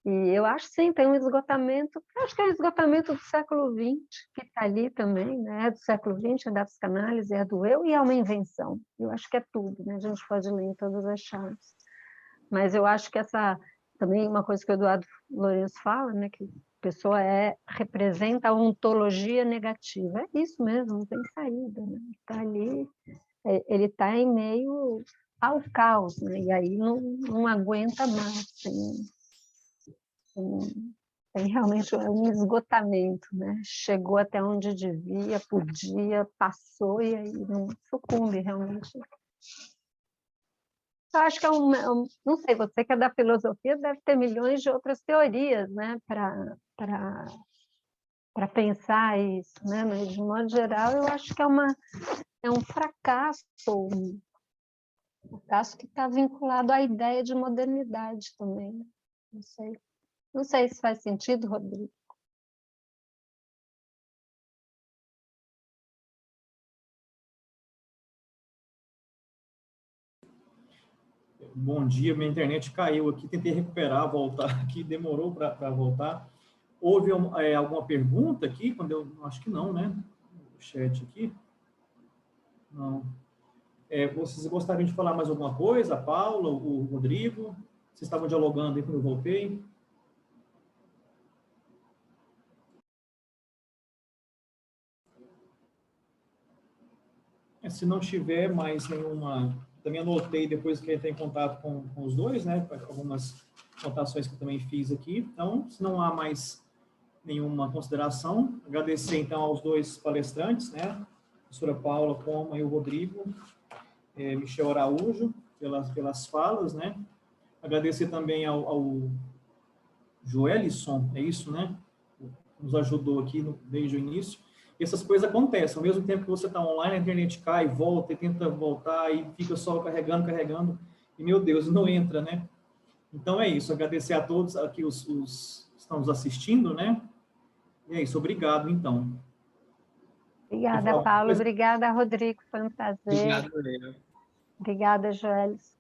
E eu acho, sim, tem um esgotamento, acho que é um esgotamento do século XX, que está ali também, né? É do século XX, é da psicanálise, é do eu, e é uma invenção. Eu acho que é tudo, né? A gente pode ler em todas as chaves. Mas eu acho que essa... Também uma coisa que o Eduardo Lourenço fala, né, que a pessoa representa a ontologia negativa. É isso mesmo, não tem saída. Né? Está ali, ele está em meio ao caos, né? E aí não aguenta mais. Tem realmente um esgotamento. Né? Chegou até onde devia, podia, passou e aí não sucumbe realmente. Eu acho que não sei, você que é da filosofia deve ter milhões de outras teorias, né, para pensar isso, né? Mas de modo geral eu acho que é um fracasso que está vinculado à ideia de modernidade também. Né? Não sei se faz sentido, Rodrigo. Bom dia, minha internet caiu aqui, tentei recuperar, voltar aqui, demorou para voltar. Houve alguma pergunta aqui? Acho que não, né? O chat aqui. Não. Vocês gostariam de falar mais alguma coisa? A Paula, o Rodrigo? Vocês estavam dialogando aí quando eu voltei? Se não tiver mais nenhuma... Também anotei depois que entrei em contato com os dois, né? Algumas anotações que eu também fiz aqui. Então, se não há mais nenhuma consideração, agradecer então aos dois palestrantes, né? A professora Paula Poma e o Rodrigo Michel Araújo, pelas falas, né? Agradecer também ao Joelisson, é isso, né? Nos ajudou aqui desde o início. E essas coisas acontecem, ao mesmo tempo que você está online, a internet cai, volta e tenta voltar e fica só carregando, e meu Deus, não entra, né? Então é isso, agradecer a todos aqui os que estão nos assistindo, né? E é isso, obrigado, então. Obrigada, Paulo. Obrigada, Rodrigo. Foi um prazer. Obrigado, Helena. Obrigada, Joelis.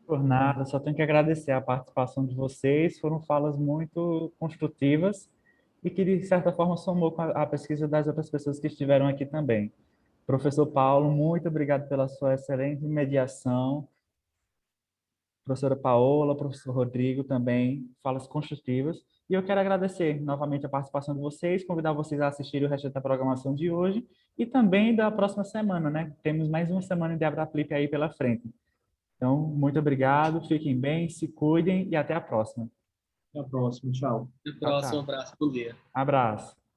Por nada, só tenho que agradecer a participação de vocês. Foram falas muito construtivas e que, de certa forma, somou com a pesquisa das outras pessoas que estiveram aqui também. Professor Paulo, muito obrigado pela sua excelente mediação. Professora Paola, professor Rodrigo também, falas construtivas. E eu quero agradecer novamente a participação de vocês, convidar vocês a assistirem o resto da programação de hoje e também da próxima semana, né? Temos mais uma semana de Abraplip aí pela frente. Então, muito obrigado, fiquem bem, se cuidem e até a próxima. Até a próxima, tchau. Até a Tchau, próxima, tchau. abraço, bom dia. Abraço.